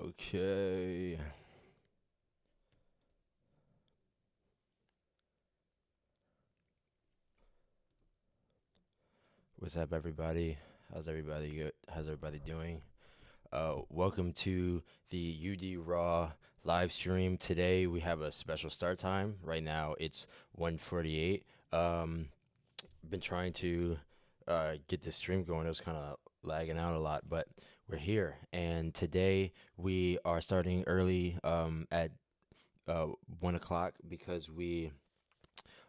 Okay. What's up, everybody? How's everybody doing? Welcome to the UD Raw live stream. Today we have a special start time. Right now it's 1:48. Been trying to get this stream going. It was kind of lagging out a lot, but we're here. And today we are starting early at 1 o'clock because we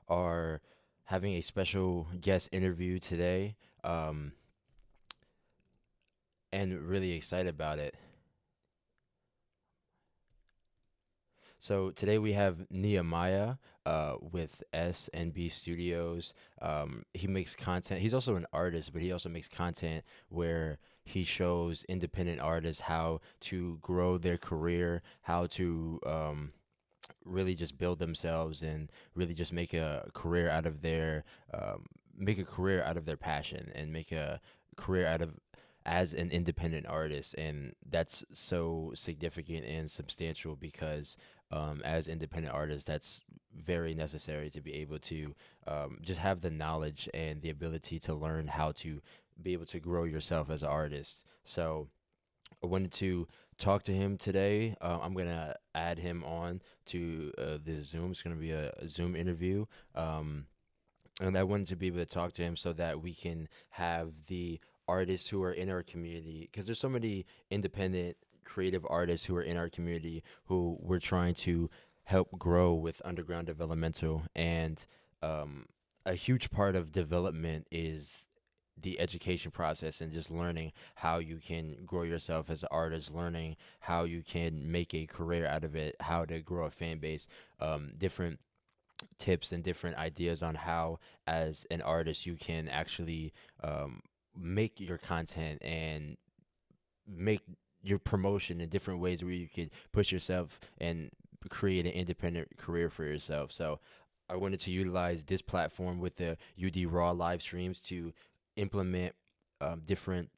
are having a special guest interview today, um, and really excited about it. So today we have Nehemiah with SNB Studios. He makes content. He's also an artist, but he also makes content where he shows independent artists how to grow their career, how to really just build themselves and really just make a career out of their passion and make a career out of as an independent artist. And that's so significant and substantial because as independent artists, that's very necessary to be able to just have the knowledge and the ability to learn how to be able to grow yourself as an artist. So I wanted to talk to him today. I'm gonna add him on to this Zoom. It's gonna be a Zoom interview, and I wanted to be able to talk to him so that we can have the artists who are in our community, because there's so many independent creative artists who are in our community who we're trying to help grow with underground developmental, and a huge part of development is the education process and just learning how you can grow yourself as an artist, learning how you can make a career out of it, how to grow a fan base, different tips and different ideas on how, as an artist, you can actually make your content and make your promotion in different ways where you could push yourself and create an independent career for yourself. So I wanted to utilize this platform with the UD Raw live streams to implement different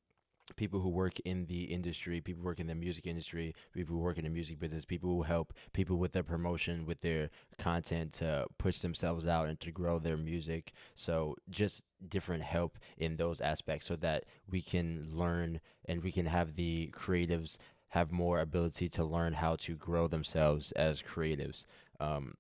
people who work in the industry, people who work in the music industry, people who work in the music business, people who help people with their promotion, with their content to push themselves out and to grow their music. So just different help in those aspects so that we can learn and we can have the creatives have more ability to learn how to grow themselves as creatives. Um,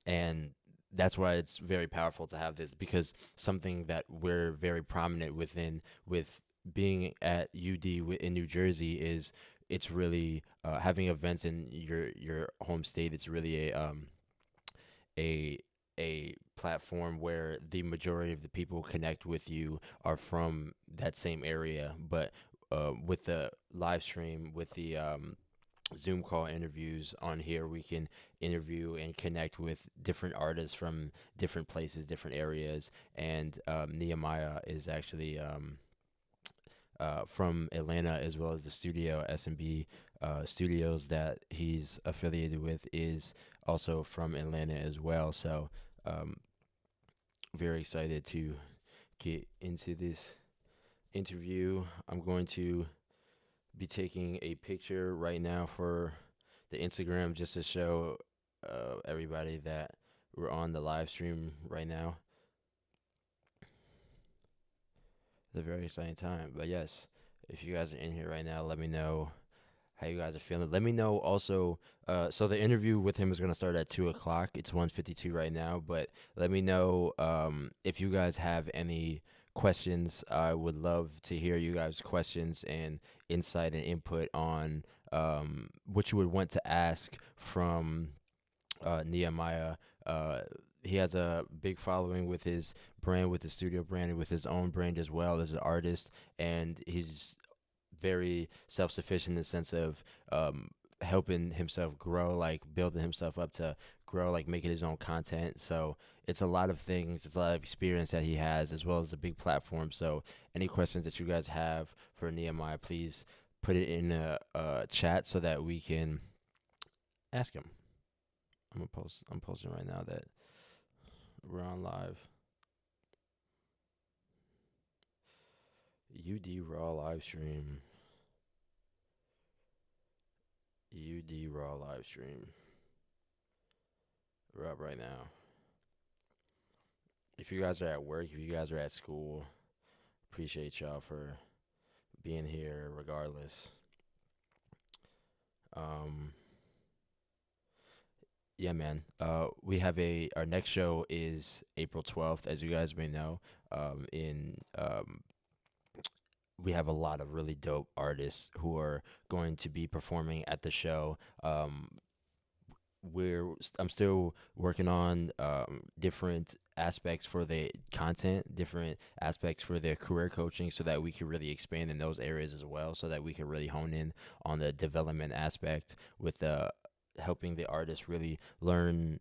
and that's why it's very powerful to have this, because something that we're very prominent within with being at in New Jersey is it's really having events in your home state. It's really a a platform where the majority of the people who connect with you are from that same area. But with the live stream, with the Zoom call interviews on here, we can interview and connect with different artists from different places, different areas. And Nehemiah is actually from Atlanta, as well as the studio SMB Studios that he's affiliated with is also from Atlanta as well. So um, very excited to get into this interview. I'm going to be taking a picture right now for the Instagram just to show everybody that we're on the live stream right now. It's a very exciting time. But yes, if you guys are in here right now, let me know how you guys are feeling. Let me know also. So the interview with him is gonna start at 2 o'clock. It's 1:52 right now, but let me know if you guys have any questions. I would love to hear you guys' questions and insight and input on what you would want to ask from Nehemiah. Uh, he has a big following with his brand, with his studio brand, and with his own brand as well as an artist. And he's very self sufficient in the sense of helping himself grow, like building himself up to grow, like making his own content. So it's a lot of things, it's a lot of experience that he has, as well as a big platform. So any questions that you guys have for Nehemiah, please put it in a chat so that we can ask him. I'm posting right now that we're on live. UD Raw live stream. UD Raw live stream. We're up right now. If you guys are at work, if you guys are at school, appreciate y'all for being here regardless. Um, yeah, man. We have our next show is April 12th, as you guys may know. In We have a lot of really dope artists who are going to be performing at the show. I'm still working on different aspects for the content, different aspects for their career coaching, so that we can really expand in those areas as well, so that we can really hone in on the development aspect with helping the artist really learn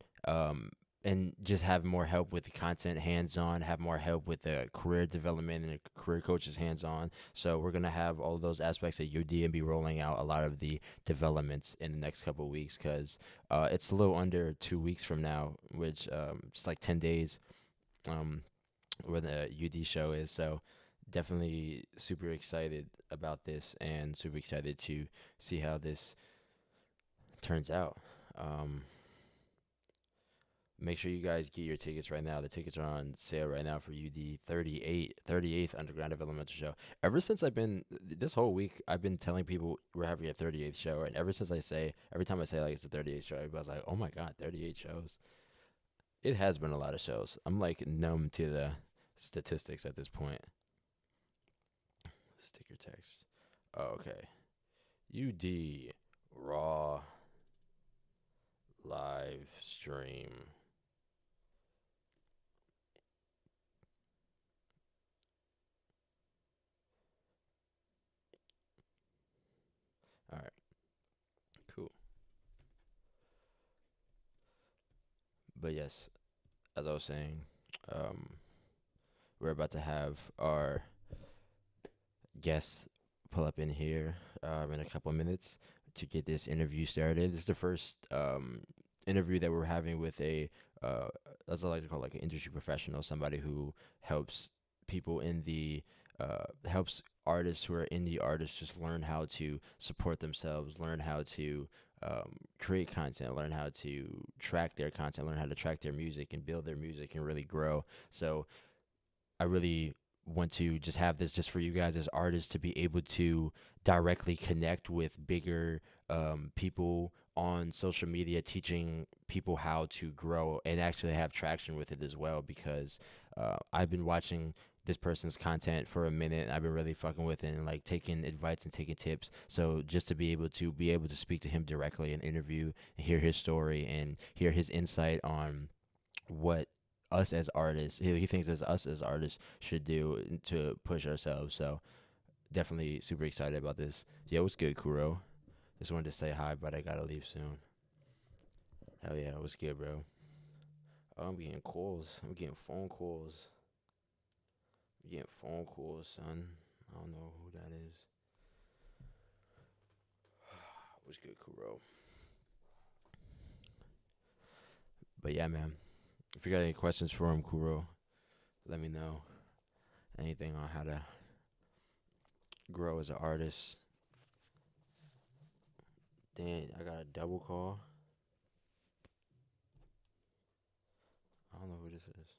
and just have more help with the content hands on, have more help with the career development and the career coaches hands on. So we're gonna have all of those aspects at UD and be rolling out a lot of the developments in the next couple of weeks, because it's a little under 2 weeks from now, which it's like 10 days where the UD show is. So definitely super excited about this and super excited to see how this turns out. Make sure you guys get your tickets right now. The tickets are on sale right now for UD 38th Underground Developmental Show. Ever since this whole week, I've been telling people we're having a 38th show. And every time I say like it's a 38th show, everybody's like, oh my God, 38 shows. It has been a lot of shows. I'm like numb to the statistics at this point. Sticker text. Oh, okay. UD Raw Live Stream. All right, cool. But yes, as I was saying, um, we're about to have our guest pull up in here in a couple of minutes to get this interview started. This is the first interview that we're having with as I like to call like an industry professional, somebody who helps people helps artists who are indie artists just learn how to support themselves, learn how to create content, learn how to track their content, learn how to track their music and build their music and really grow. So I really want to just have this just for you guys as artists to be able to directly connect with bigger people on social media, teaching people how to grow and actually have traction with it as well. Because I've been watching this person's content for a minute. I've been really fucking with it and like taking advice and taking tips. So just to be able to speak to him directly and interview, hear his story and hear his insight on what us as artists, he thinks as us as artists should do to push ourselves. So definitely super excited about this. Yeah, what's good, Kuro? Just wanted to say hi, but I gotta leave soon. Hell yeah, what's good, bro? Oh, I'm getting calls. I'm getting phone calls. I'm getting phone calls, son. I don't know who that is. What's good, Kuro? But yeah, man. If you got any questions for him, Kuro, let me know. Anything on how to grow as an artist. Dang, I got a double call. I don't know who this is.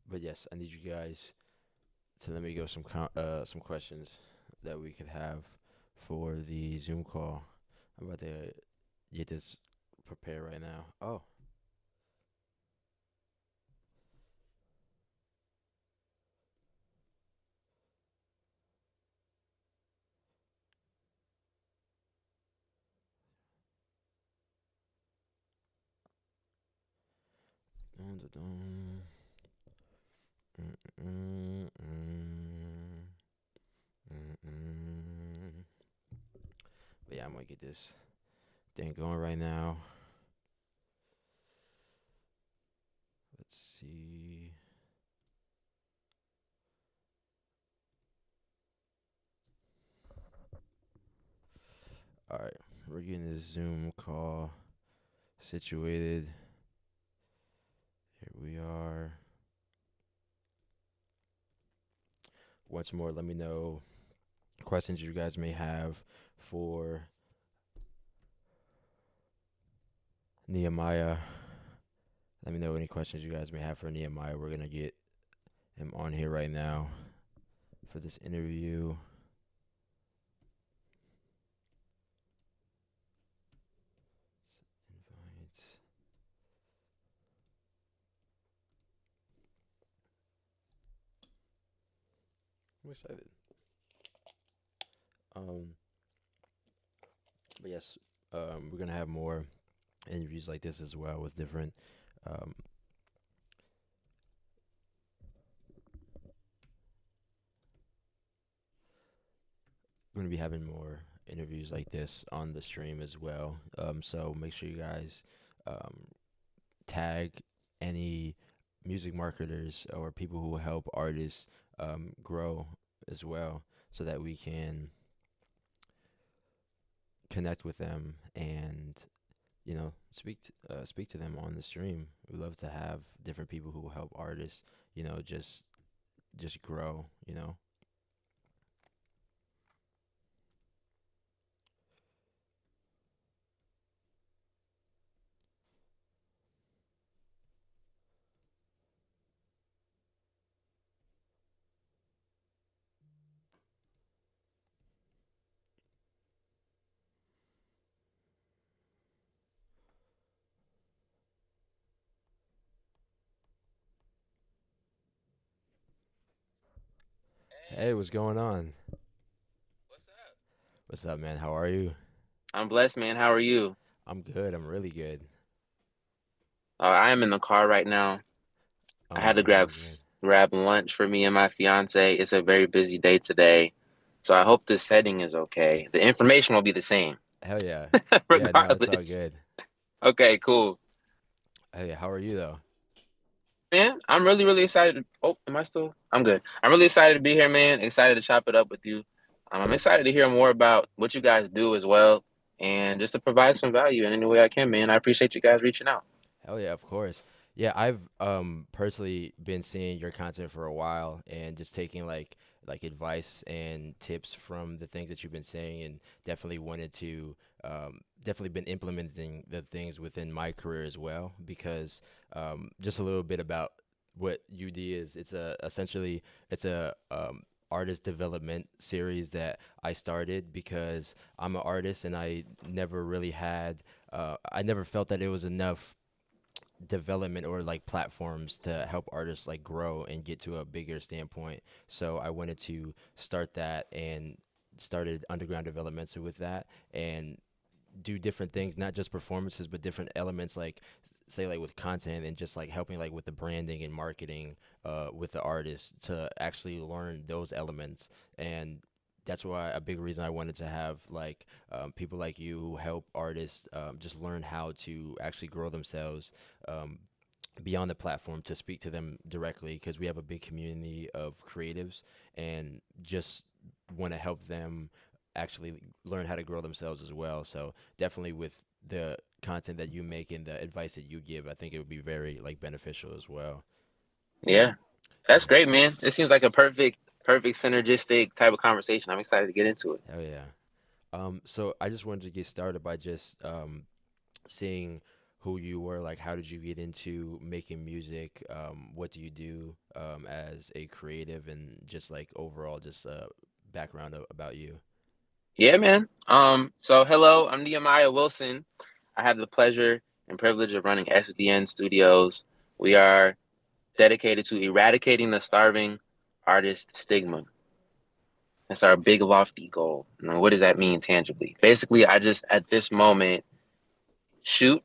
But yes, I need you guys to let me go some questions that we could have for the Zoom call. I'm about to get this prepared right now. Oh. Dun, dun, dun. Mm, mm, mm, mm. But yeah, I'm gonna get this thing going right now. Let's see. All right, we're getting this Zoom call situated. Here we are. Once more, let me know questions you guys may have for Nehemiah. Let me know any questions you guys may have for Nehemiah. We're gonna get him on here right now for this interview. Invite. I'm excited. Um, but yes, we're gonna have more interviews like this as well with different um, we're gonna be having more interviews like this on the stream as well. So make sure you guys um, tag any music marketers or people who help artists grow as well, so that we can connect with them and speak to them on the stream. We love to have different people who help artists, just grow. Hey, what's going on? What's up, man? How are you? I'm blessed, man. How are you? I'm good. I'm really good. I am in the car right now. I had to Oh, good. grab lunch for me and my fiance. It's a very busy day today, so I hope the setting is okay. The information will be the same, Hell yeah. Yeah, no, it's all regardless. good. Okay, cool. Hey, how are you though? Man, I'm really, really excited. Oh, am I still? I'm good. I'm really excited to be here, man. Excited to chop it up with you. I'm excited to hear more about what you guys do as well, and just to provide some value in any way I can, man. I appreciate you guys reaching out. Hell yeah, of course. Yeah, I've personally been seeing your content for a while and just taking like advice and tips from the things that you've been saying, and definitely wanted to definitely been implementing the things within my career as well, because just a little bit about what UD is. It's a essentially it's a artist development series that I started because I'm an artist and I never felt that it was enough development or like platforms to help artists like grow and get to a bigger standpoint. So I wanted to start that and started underground development so with that, and do different things, not just performances, but different elements, like say like with content and just like helping like with the branding and marketing with the artist to actually learn those elements. And that's why a big reason I wanted to have like people like you who help artists just learn how to actually grow themselves um, beyond the platform, to speak to them directly, because we have a big community of creatives and just want to help them actually learn how to grow themselves as well. So definitely with the content that you make and the advice that you give, I think it would be very like beneficial as well. Yeah. That's Yeah. great, man. It seems like a perfect synergistic type of conversation. I'm excited to get into it. Hell yeah. So I just wanted to get started by just seeing who you were. Like, how did you get into making music? What do you do as a creative, and just like overall, just background about you. Yeah, man. So hello, I'm Nehemiah Wilson. I have the pleasure and privilege of running SBN Studios. We are dedicated to eradicating the starving artist stigma. That's our big lofty goal. Now, what does that mean tangibly? Basically, I just at this moment shoot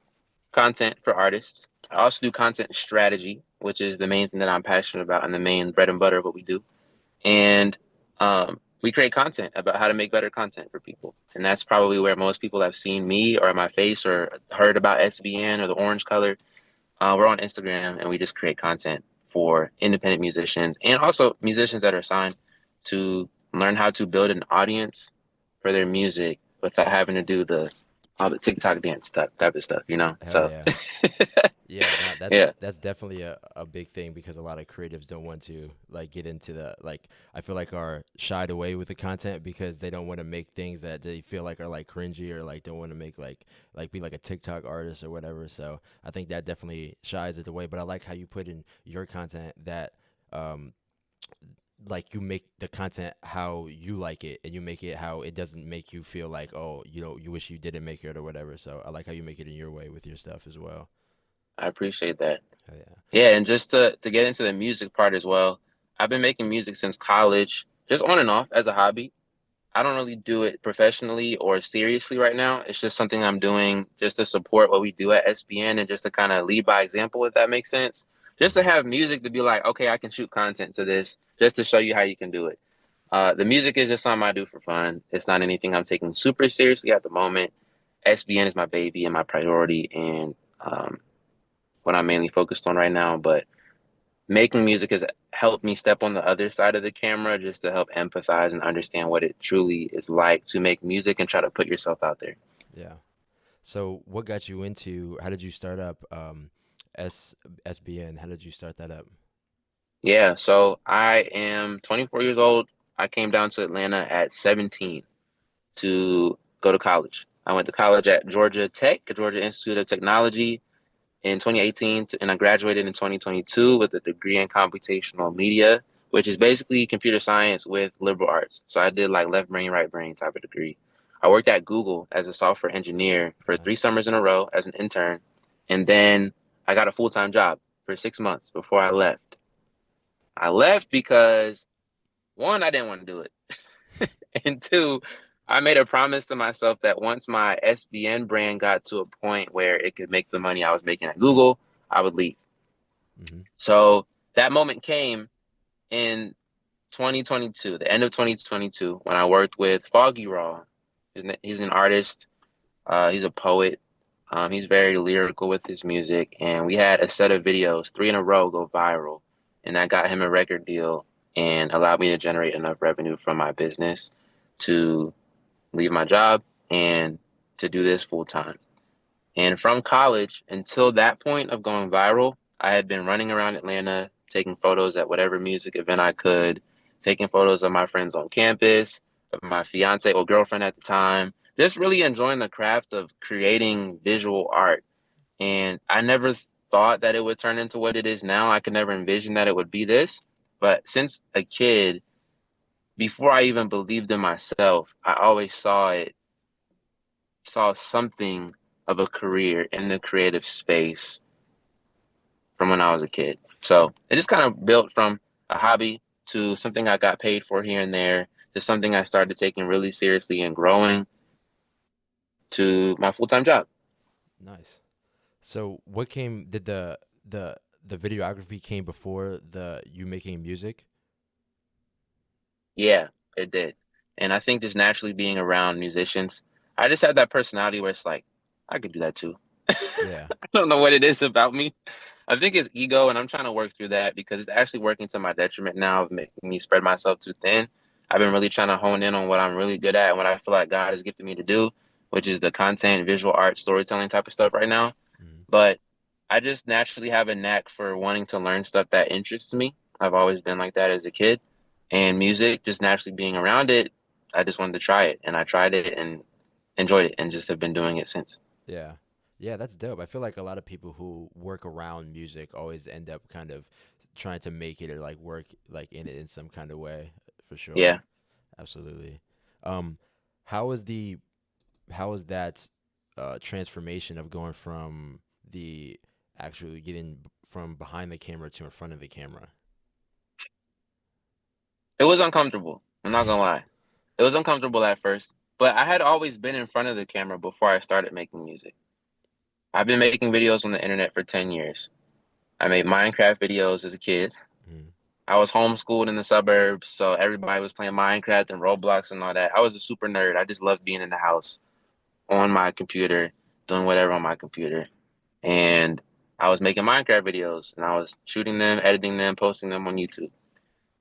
content for artists. I also do content strategy, which is the main thing that I'm passionate about and the main bread and butter of what we do. And we create content about how to make better content for people. And that's probably where most people have seen me or my face or heard about SBN or the orange color. We're on Instagram and we just create content for independent musicians and also musicians that are signed to learn how to build an audience for their music without having to do the all the TikTok dance type of stuff, you know? Hell So yeah. Yeah, no, Yeah, that's definitely a big thing because a lot of creatives don't want to like get into the like I feel like are shied away with the content because they don't want to make things that they feel like are like cringy or like don't want to make like be like a TikTok artist or whatever. So I think that definitely shies it away. But I like how you put in your content that um like you make the content how you like it and you make it how it doesn't make you feel like oh you know you wish you didn't make it or whatever. So I like how you make it in your way with your stuff as well. I appreciate that. Oh, yeah. Yeah, and just to get into the music part as well, I've been making music since college, just on and off as a hobby. I don't really do it professionally or seriously right now. It's just something I'm doing just to support what we do at SBN and just to kind of lead by example, if that makes sense. Just to Hmm. have music to be like, okay, I can shoot content to this, just to show you how you can do it. The music is just something I do for fun. It's not anything I'm taking super seriously at the moment. SBN is my baby and my priority and what I'm mainly focused on right now. But making music has helped me step on the other side of the camera just to help empathize and understand what it truly is like to make music and try to put yourself out there. Yeah. So what got you into? How did you start up S SBN? How did you start that up? Yeah, so I am 24 years old. I came down to Atlanta at 17 to go to college. I went to college at Georgia Tech, Georgia Institute of Technology in 2018, and I graduated in 2022 with a degree in computational media, which is basically computer science with liberal arts. So I did like left brain, right brain type of degree. I worked at Google as a software engineer for three Nice. summers in a row as an intern, and then I got a full-time job for 6 months before I left. I left because one, I didn't want to do it, and two, I made a promise to myself that once my SBN brand got to a point where it could make the money I was making at Google, I would leave. Hmm. So that moment came in 2022, the end of 2022, when I worked with Foggy Raw. He's an artist. He's a poet. He's very lyrical with his music, and we had a set of videos, three in a row, go viral, and that got him a record deal and allowed me to generate enough revenue from my business to leave my job and to do this full time. And from college until that point of going viral, I had been running around Atlanta, taking photos at whatever music event I could, taking photos of my friends on campus, of my fiance or girlfriend at the time, just really enjoying the craft of creating visual art. And I never thought that it would turn into what it is now. I could never envision that it would be this. But since a kid, before I even believed in myself, I always saw something of a career in the creative space from when I was a kid. So it just kind of built from a hobby to something I got paid for here and there to something I started taking really seriously and growing to my full-time job. Nice. So what came? Did the videography came before the you making music? Yeah, it did. And I think just naturally being around musicians, I just have that personality where it's like, I could do that too. Yeah. I don't know what it is about me. I think it's ego, and I'm trying to work through that because it's actually working to my detriment now of making me spread myself too thin. I've been really trying to hone in on what I'm really good at and what I feel like God has gifted me to do, which is the content, visual art, storytelling type of stuff right now. Hmm. But I just naturally have a knack for wanting to learn stuff that interests me. I've always been like that as a kid. And music, just naturally being around it, I just wanted to try it. And I tried it and enjoyed it and just have been doing it since. Yeah. Yeah, that's dope. I feel like a lot of people who work around music always end up kind of trying to make it or like work like in it in some kind of way, for sure. Yeah. Absolutely. Um, how is the how is that transformation of going from the actually getting from behind the camera to in front of the camera? It was uncomfortable. I'm not gonna lie. It was uncomfortable at first, but I had always been in front of the camera before I started making music. I've been making videos on the internet for 10 years. I made Minecraft videos as a kid. Mm. I was homeschooled in the suburbs, so everybody was playing Minecraft and Roblox and all that. I was a super nerd. I just loved being in the house on my computer, doing whatever on my computer. And I was making Minecraft videos and I was shooting them, editing them, posting them on YouTube.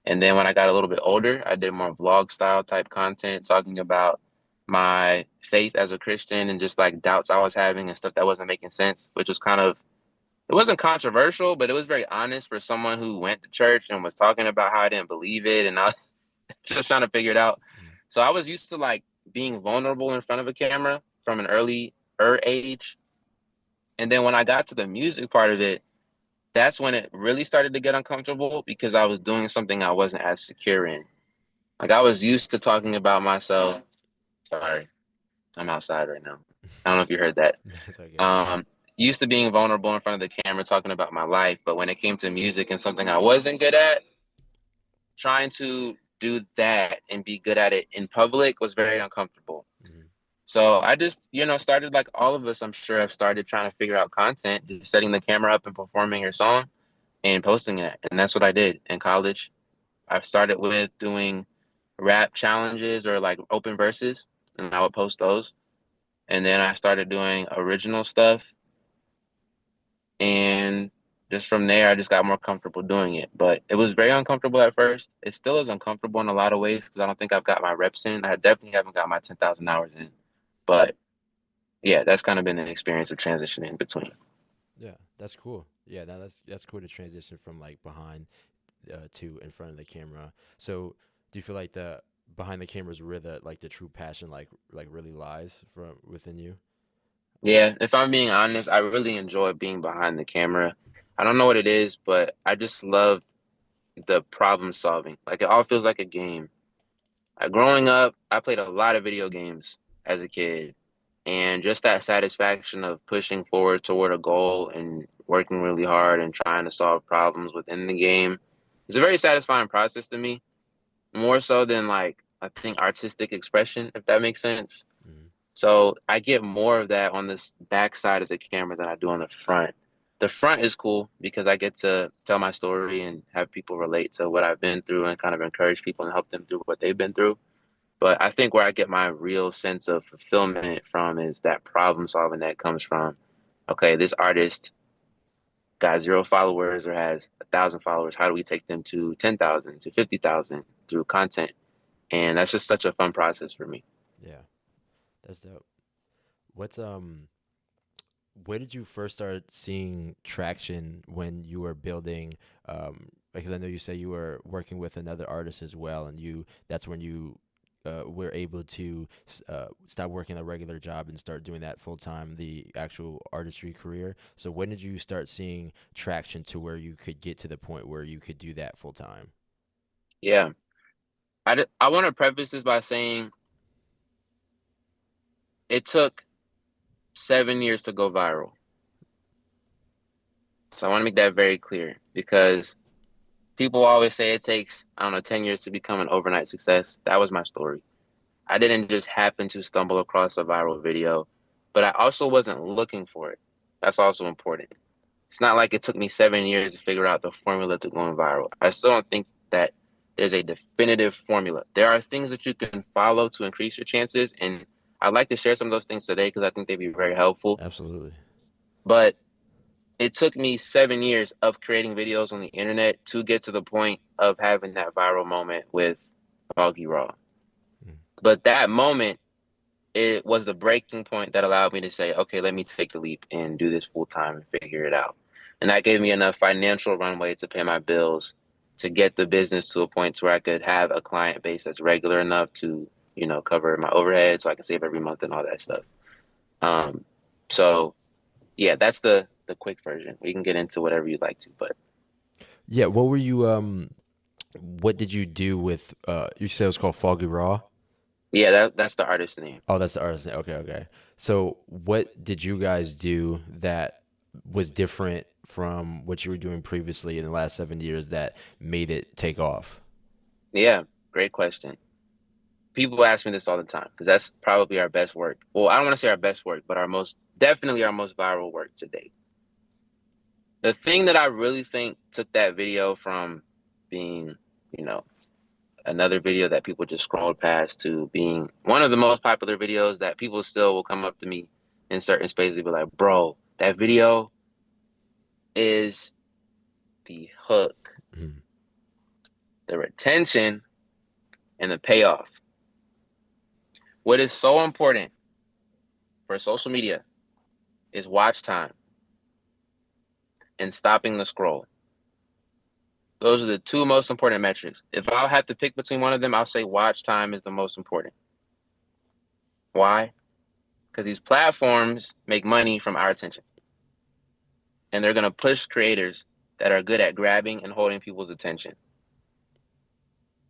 And then when I got a little bit older, I did more vlog style type content talking about my faith as a Christian and just like doubts I was having and stuff that wasn't making sense, which was kind of it wasn't controversial, but it was very honest for someone who went to church and was talking about how I didn't believe it, and I was just trying to figure it out. Mm. So I was used to like being vulnerable in front of a camera from an early age, and then when I got to the music part of it, that's when it really started to get uncomfortable because I was doing something I wasn't as secure in. Like I was used to talking about myself. Sorry, I'm outside right now. I don't know if you heard that. That's okay. Um, Used to being vulnerable in front of the camera, talking about my life, but when it came to music and something I wasn't good at, trying to do that and be good at it in public was very uncomfortable. Mm. So I just, started like all of us, I'm sure have started trying to figure out content, just setting the camera up and performing your song and posting it. And that's what I did in college. I started with doing rap challenges or like open verses, and I would post those. And then I started doing original stuff. And just from there, I just got more comfortable doing it. But it was very uncomfortable at first. It still is uncomfortable in a lot of ways because I don't think I've got my reps in. I definitely haven't got my 10,000 hours in. But yeah, that's kind of been an experience of transitioning between. Yeah, that's cool. Yeah, that's cool to transition from like behind to in front of the camera. So, do you feel like the behind the camera is where the like the true passion like really lies from within you? Yeah, if I'm being honest, I really enjoy being behind the camera. I don't know what it is, but I just love the problem solving. Like it all feels like a game. Growing up, I played a lot of video games as a kid, and just that satisfaction of pushing forward toward a goal and working really hard and trying to solve problems within the game is a very satisfying process to me, more so than like I think artistic expression, if that makes sense. Mm. So I get more of that on this back side of the camera than I do on the front. The front is cool because I get to tell my story and have people relate to what I've been through and kind of encourage people and help them through what they've been through. But I think where I get my real sense of fulfillment from is that problem solving that comes from, okay, this artist got 0 followers or has 1,000 followers. How do we take them to 10,000 to 50,000 through content? And that's just such a fun process for me. Yeah, that's dope. What's where did you first start seeing traction when you were building because I know you say you were working with another artist as well, and you that's when you were able to stop working a regular job and start doing that full time, the actual artistry career. So when did you start seeing traction to where you could get to the point where you could do that full time? Yeah. I want to preface this by saying it took 7 years to go viral. So I want to make that very clear because people always say it takes, I don't know, 10 years to become an overnight success. That was my story. I didn't just happen to stumble across a viral video, but I also wasn't looking for it. That's also important. It's not like it took me 7 years to figure out the formula to going viral. I still don't think that there's a definitive formula. There are things that you can follow to increase your chances, and I'd like to share some of those things today because I think they'd be very helpful. Absolutely. But it took me 7 years of creating videos on the internet to get to the point of having that viral moment with Foggy Raw. Mm. But that moment, it was the breaking point that allowed me to say, okay, let me take the leap and do this full time and figure it out. And that gave me enough financial runway to pay my bills, to get the business to a point where I could have a client base that's regular enough to, cover my overhead so I can save every month and all that stuff. Um, so yeah, that's the quick version. We can get into whatever you'd like to, but Yeah, what were you what did you do with you said it was called Foggy Raw? yeah, that's the artist name. Oh, that's the artist name. Okay, okay. So, what did you guys do that was different from what you were doing previously in the last 7 years that made it take off? Yeah, great question. People ask me this all the time because that's probably our best work. Well, I don't want to say our best work, but definitely our most viral work to date. The thing that I really think took that video from being, you know, another video that people just scrolled past to being one of the most popular videos that people still will come up to me in certain spaces and be like, bro, that video is the hook, Mhm. the retention, and the payoff. What is so important for social media is watch time. and stopping the scroll. Those are the two most important metrics. If I'll have to pick between one of them, I'll say watch time is the most important. Why? Because these platforms make money from our attention. And they're going to push creators that are good at grabbing and holding people's attention.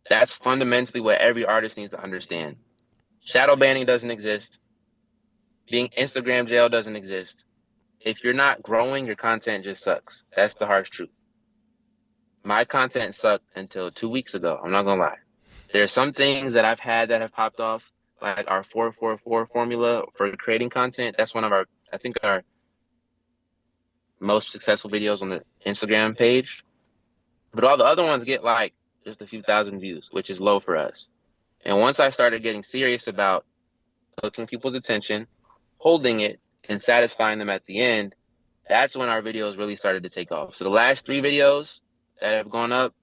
That's fundamentally what every artist needs to understand. Shadow banning doesn't exist. Being Instagram jail doesn't exist. If you're not growing, your content just sucks. That's the harsh truth. My content sucked until 2 weeks ago. I'm not going to lie. There are some things that I've had that have popped off, like our 444 formula for creating content. That's one of our, I think, our most successful videos on the Instagram page. But all the other ones get like just a few thousand views, which is low for us. And once I started getting serious about hooking people's attention, holding it, and satisfying them at the end, that's when our videos really started to take off. So the last 3 videos that have gone up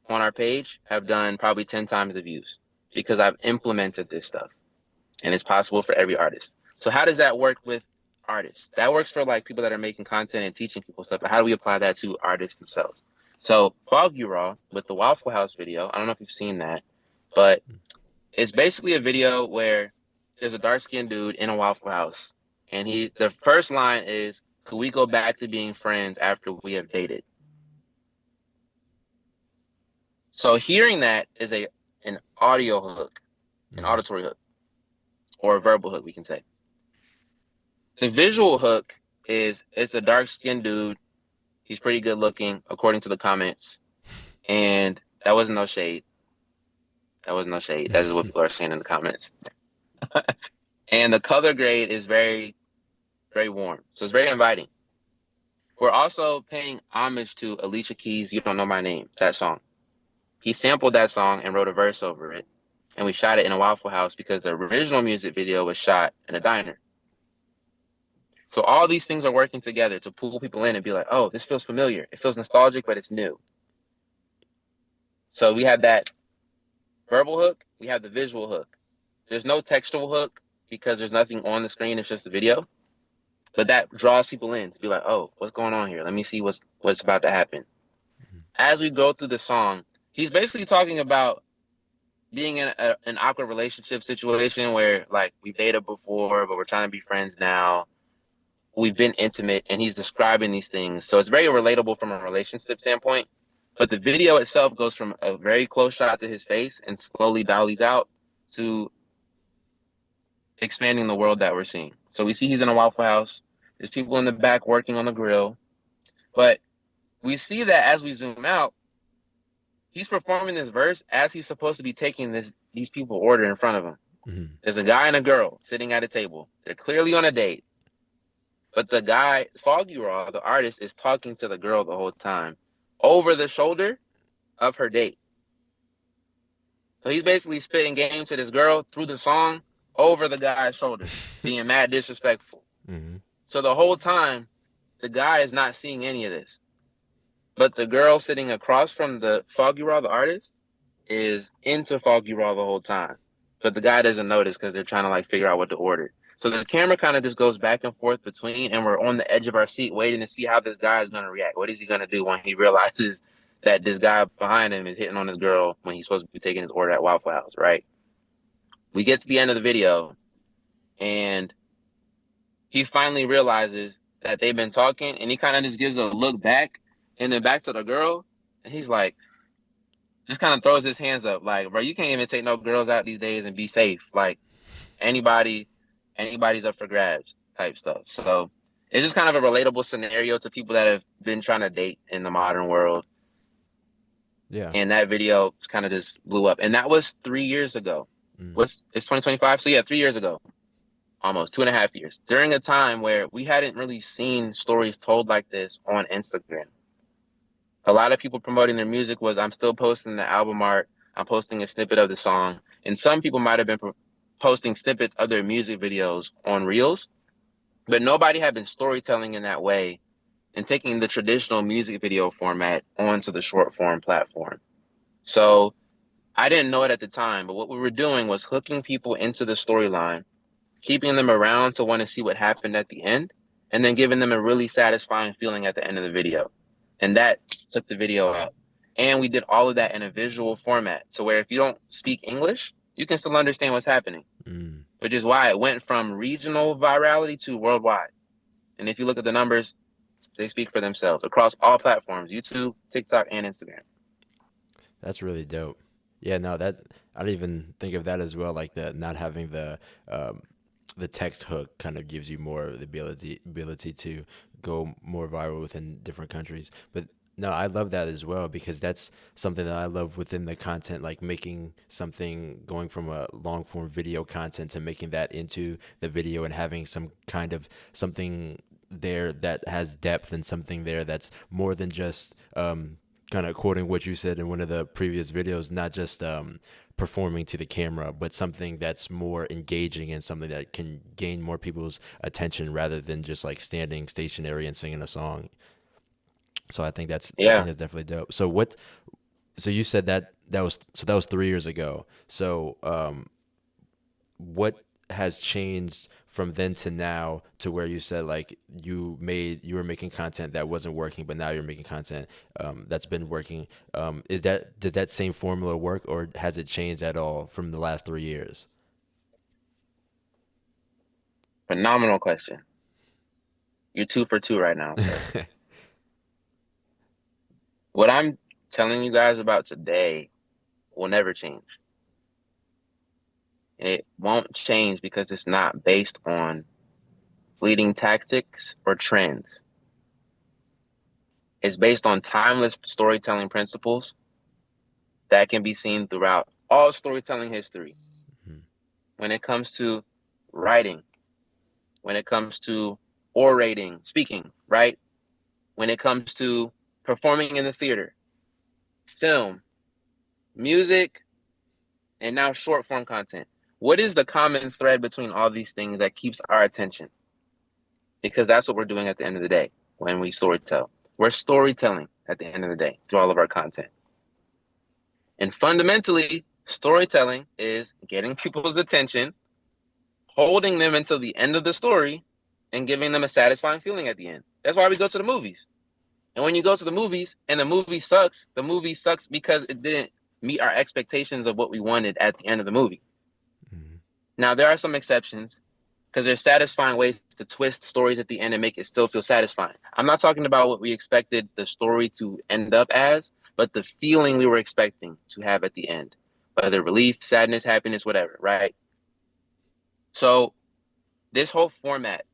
on our page have done probably 10 times the views because I've implemented this stuff, and it's possible for every artist. So how does that work with artists? That works for like people that are making content and teaching people stuff, but how do we apply that to artists themselves? So Foggy Raw with the Waffle House video, I don't know if you've seen that, but it's basically a video where there's a dark-skinned dude in a Waffle House, and the first line is, "Could we go back to being friends after we have dated?" So hearing that is an audio hook, an auditory hook, or a verbal hook, we can say. The visual hook is, it's a dark-skinned dude. He's pretty good looking, according to the comments. And that wasn't no shade. That was no shade. That is what people are saying in the comments. And the color grade is very, very warm. So it's very inviting. We're also paying homage to Alicia Keys' "You Don't Know My Name," that song. He sampled that song and wrote a verse over it. And we shot it in a Waffle House because the original music video was shot in a diner. So all these things are working together to pull people in and be like, oh, this feels familiar. It feels nostalgic, but it's new. So we have that verbal hook. We have the visual hook. There's no textual hook because there's nothing on the screen. It's just a video. But that draws people in to be like, oh, what's going on here? Let me see what's about to happen. As we go through the song, he's basically talking about being in an awkward relationship situation where, like, we've dated before, but we're trying to be friends now. We've been intimate, and he's describing these things. So it's very relatable from a relationship standpoint. But the video itself goes from a very close shot to his face and slowly dollies out to expanding the world that we're seeing. So we see he's in a Waffle House. There's people in the back working on the grill. But we see that as we zoom out, he's performing this verse as he's supposed to be taking these people order in front of him. Mm-hmm. There's a guy and a girl sitting at a table. They're clearly on a date. But the guy, Foggy Raw, the artist, is talking to the girl the whole time over the shoulder of her date. So he's basically spitting game to this girl through the song over the guy's shoulder, being mad disrespectful. Mm-hmm. So the whole time, the guy is not seeing any of this. But the girl sitting across from the Foggy Raw, the artist, is into Foggy Raw the whole time. But the guy doesn't notice because they're trying to like figure out what to order. So the camera kind of just goes back and forth between, and we're on the edge of our seat waiting to see how this guy is going to react. What is he going to do when he realizes that this guy behind him is hitting on this girl when he's supposed to be taking his order at Waffle House, right? We get to the end of the video, and he finally realizes that they've been talking, and he kind of just gives a look back and then back to the girl, and he's like, just kind of throws his hands up, like, bro, you can't even take no girls out these days and be safe. Like, anybody's up for grabs type stuff. So it's just kind of a relatable scenario to people that have been trying to date in the modern world. Yeah. And that video kind of just blew up. And that was 3 years ago. It's 2025. So yeah, 3 years ago, almost 2.5 years, during a time where we hadn't really seen stories told like this on Instagram. A lot of people promoting their music was, I'm still posting the album art. I'm posting a snippet of the song. And some people might have been posting snippets of their music videos on Reels, but nobody had been storytelling in that way and taking the traditional music video format onto the short form platform. So I didn't know it at the time, but what we were doing was hooking people into the storyline, keeping them around to want to see what happened at the end, and then giving them a really satisfying feeling at the end of the video. And that took the video out. And we did all of that in a visual format. So where if you don't speak English, you can still understand what's happening. Which is why it went from regional virality to worldwide. And if you look at the numbers, they speak for themselves across all platforms, YouTube, TikTok, and Instagram. That's really dope. Yeah, no, that I don't even think of that as well. Like the not having the text hook kind of gives you more the ability to go more viral within different countries. But no, I love that as well because that's something that I love within the content, like making something going from a long form video content to making that into the video and having some kind of something there that has depth and something there that's more than just kind of quoting what you said in one of the previous videos, not just performing to the camera, but something that's more engaging and something that can gain more people's attention rather than just like standing stationary and singing a song. So I think Yeah. that's definitely dope. So what? So you said that was 3 years ago. So what has changed from then to now to where you said like you were making content that wasn't working, but now you're making content that's been working. Is that does that same formula work, or has it changed at all from the last 3 years? Phenomenal question. You're 2 for 2 right now, sir. What I'm telling you guys about today will never change. It won't change because it's not based on fleeting tactics or trends. It's based on timeless storytelling principles that can be seen throughout all storytelling history. Mhm. When it comes to writing, when it comes to orating, speaking, right? When it comes to performing in the theater, film, music, and now short form content. What is the common thread between all these things that keeps our attention? Because that's what we're doing at the end of the day when we storytell. We're storytelling at the end of the day through all of our content. And fundamentally, storytelling is getting people's attention, holding them until the end of the story, and giving them a satisfying feeling at the end. That's why we go to the movies. And when you go to the movies and the movie sucks because it didn't meet our expectations of what we wanted at the end of the movie. Mhm. Now, there are some exceptions because there's satisfying ways to twist stories at the end and make it still feel satisfying. I'm not talking about what we expected the story to end up as, but the feeling we were expecting to have at the end, whether relief, sadness, happiness, whatever, right? So this whole format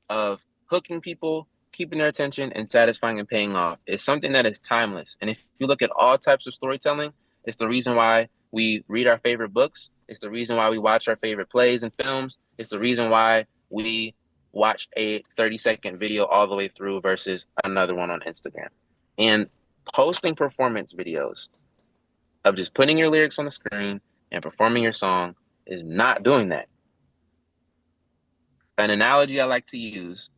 of hooking people, keeping their attention, and satisfying and paying off is something that is timeless. And if you look at all types of storytelling, it's the reason why we read our favorite books. It's the reason why we watch our favorite plays and films. It's the reason why we watch a 30-second video all the way through versus another one on Instagram. And posting performance videos of just putting your lyrics on the screen and performing your song is not doing that. An analogy I like to use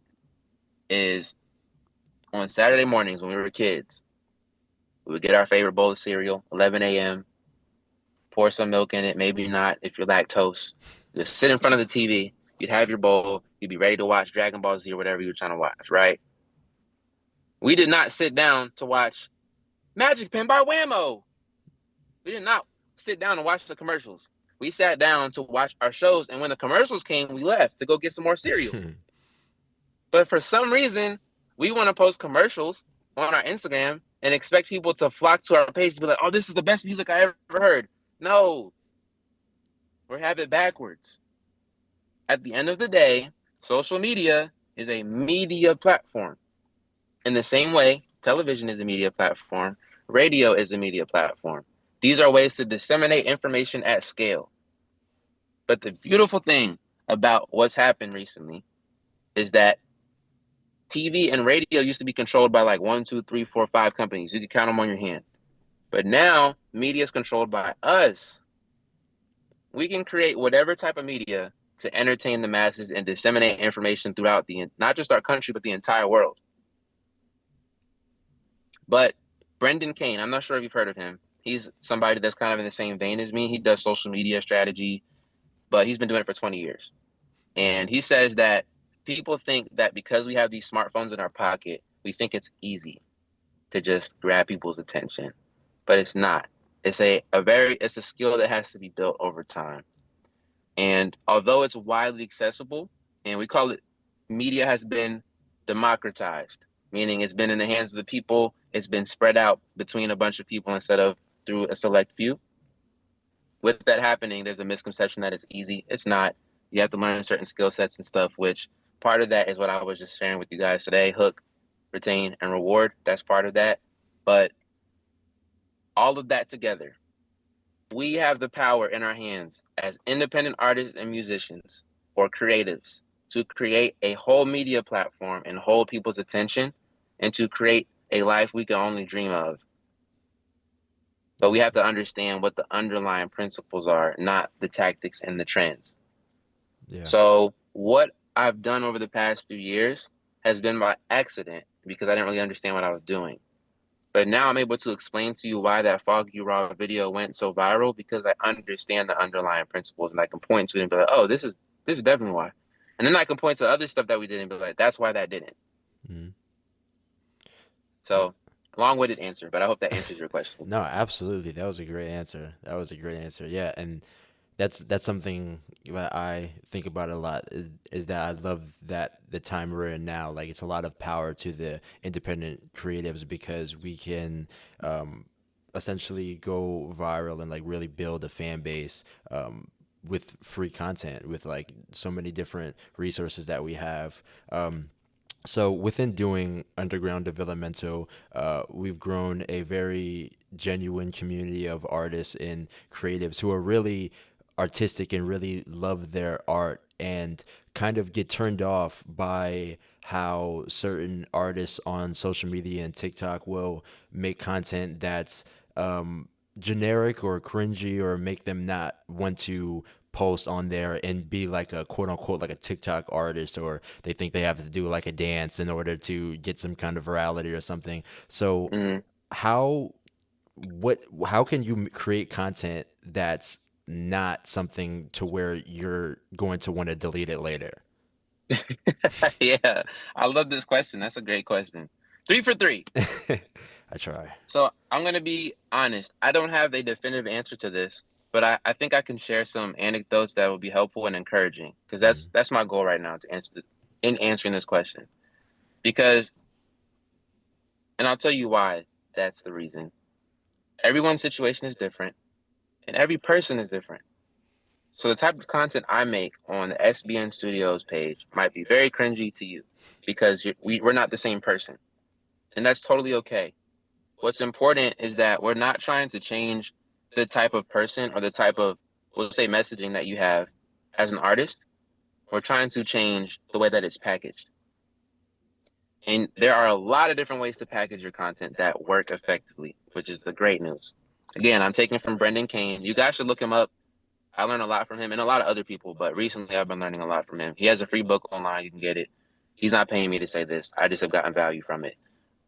is on Saturday mornings when we were kids, we would get our favorite bowl of cereal, 11 a.m., pour some milk in it, maybe not if you're lactose. Just sit in front of the TV. You'd have your bowl. You'd be ready to watch Dragon Ball Z or whatever you're trying to watch, right? We did not sit down to watch Magic Pen by Whammo. We did not sit down and watch the commercials. We sat down to watch our shows, and when the commercials came, we left to go get some more cereal. But for some reason, we want to post commercials on our Instagram and expect people to flock to our page to be like, oh, this is the best music I ever heard. No, we have it backwards. At the end of the day, social media is a media platform. In the same way, television is a media platform, radio is a media platform. These are ways to disseminate information at scale. But the beautiful thing about what's happened recently is that TV and radio used to be controlled by like 1, 2, 3, 4, 5 companies. You could count them on your hand. But now media is controlled by us. We can create whatever type of media to entertain the masses and disseminate information throughout not just our country, but the entire world. But Brendan Kane, I'm not sure if you've heard of him. He's somebody that's kind of in the same vein as me. He does social media strategy, but he's been doing it for 20 years. And he says that people think that because we have these smartphones in our pocket, we think it's easy to just grab people's attention, but it's not. It's a skill that has to be built over time. And although it's widely accessible, and we call it media has been democratized, meaning it's been in the hands of the people, it's been spread out between a bunch of people instead of through a select few. With that happening, there's a misconception that it's easy. It's not. You have to learn certain skill sets and stuff, which part of that is what I was just sharing with you guys today. Hook, retain, and reward. That's part of that. But all of that together, we have the power in our hands as independent artists and musicians or creatives to create a whole media platform and hold people's attention and to create a life we can only dream of. But we have to understand what the underlying principles are, not the tactics and the trends. Yeah. So what I've done over the past few years has been by accident because I didn't really understand what I was doing. But now I'm able to explain to you why that Foggy Raw video went so viral because I understand the underlying principles and I can point to it and be like, oh, this is definitely why. And then I can point to other stuff that we did and be like, that's why that didn't. Mm-hmm. So long-winded answer, but I hope that answers your question. No, absolutely. That was a great answer. That was a great answer. Yeah, and that's something that I think about a lot is that I love that the time we're in now, like it's a lot of power to the independent creatives because we can essentially go viral and like really build a fan base with free content with like so many different resources that we have. So within doing underground developmental, we've grown a very genuine community of artists and creatives who are really artistic and really love their art and kind of get turned off by how certain artists on social media and TikTok will make content that's generic or cringy or make them not want to post on there and be like a quote unquote like a TikTok artist, or they think they have to do like a dance in order to get some kind of virality or something. So Mm. how how can you create content that's not something to where you're going to want to delete it later? Yeah, I love this question. That's a great question. 3 for 3. I try. So I'm going to be honest. I don't have a definitive answer to this, but I think I can share some anecdotes that will be helpful and encouraging because Mm, that's my goal right now to in answering this question. Because, and I'll tell you why that's the reason. Everyone's situation is different and every person is different. So the type of content I make on the SBN Studios page might be very cringy to you because we're not the same person. And that's totally okay. What's important is that we're not trying to change the type of person or the type of, we'll say, messaging that you have as an artist. We're trying to change the way that it's packaged. And there are a lot of different ways to package your content that work effectively, which is the great news. Again, I'm taking from Brendan Kane. You guys should look him up. I learned a lot from him and a lot of other people, but recently I've been learning a lot from him. He has a free book online. You can get it. He's not paying me to say this. I just have gotten value from it.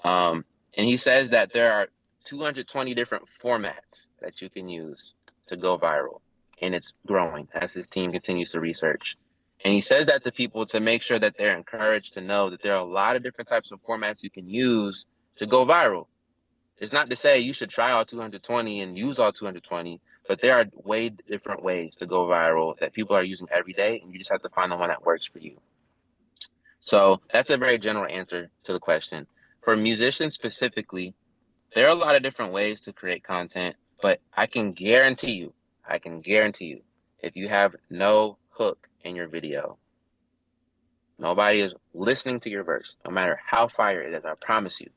Um, and he says that there are 220 different formats that you can use to go viral. And it's growing as his team continues to research. And he says that to people to make sure that they're encouraged to know that there are a lot of different types of formats you can use to go viral. It's not to say you should try all 220 and use all 220, but there are way different ways to go viral that people are using every day, and you just have to find the one that works for you. So that's a very general answer to the question. For musicians specifically, there are a lot of different ways to create content, but I can guarantee you, if you have no hook in your video, nobody is listening to your verse, no matter how fire it is, I promise you.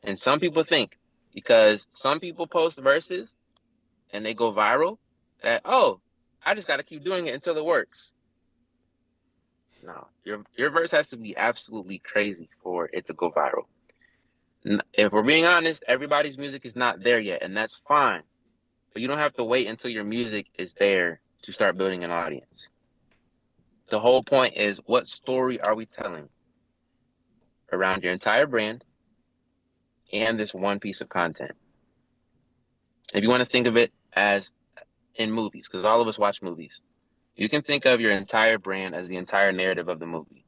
And some people think because some people post verses and they go viral that, oh, I just got to keep doing it until it works. No, your verse has to be absolutely crazy for it to go viral. If we're being honest, everybody's music is not there yet, and that's fine. But you don't have to wait until your music is there to start building an audience. The whole point is what story are we telling around your entire brand and this one piece of content? If you want to think of it as in movies, because all of us watch movies, you can think of your entire brand as the entire narrative of the movie.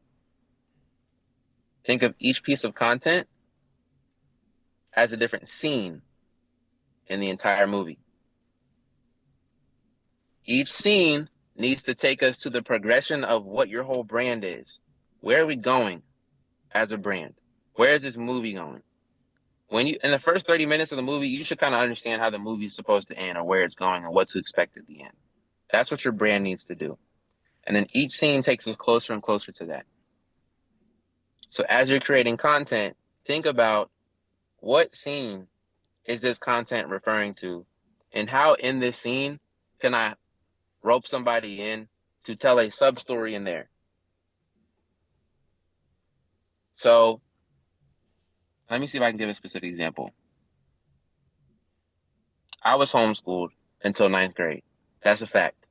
Think of each piece of content as a different scene in the entire movie. Each scene needs to take us to the progression of what your whole brand is. Where are we going as a brand? Where is this movie going? When you in the first 30 minutes of the movie, you should kind of understand how the movie is supposed to end or where it's going and what to expect at the end. That's what your brand needs to do. And then each scene takes us closer and closer to that. So as you're creating content, think about what scene is this content referring to, and how in this scene can I rope somebody in to tell a sub story in there. So let me see if I can give a specific example. I was homeschooled until ninth grade. That's a fact.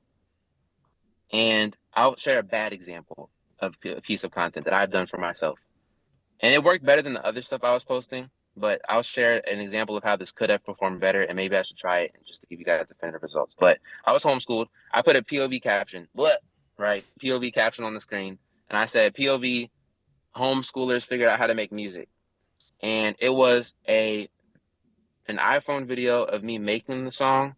And I'll share a bad example of a piece of content that I've done for myself. And it worked better than the other stuff I was posting, but I'll share an example of how this could have performed better, and maybe I should try it just to give you guys definitive results. But I was homeschooled. I put a POV caption, right? POV caption on the screen. And I said, POV homeschoolers figured out how to make music. And it was an iPhone video of me making the song,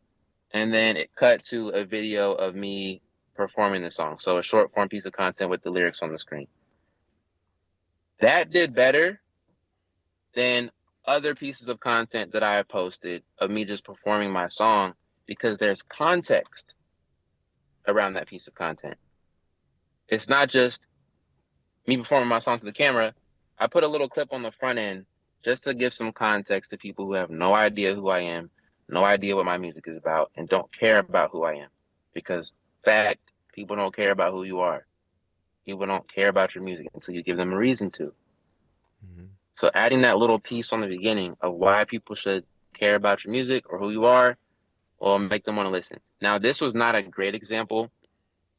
and then it cut to a video of me performing the song. So a short form piece of content with the lyrics on the screen. That did better than other pieces of content that I have posted of me just performing my song, because there's context around that piece of content. It's not just me performing my song to the camera. I put a little clip on the front end just to give some context to people who have no idea who I am, no idea what my music is about, and don't care about who I am. Because, fact, people don't care about who you are. People don't care about your music until you give them a reason to. Mm-hmm. So adding that little piece on the beginning of why people should care about your music or who you are will make them want to listen. Now, this was not a great example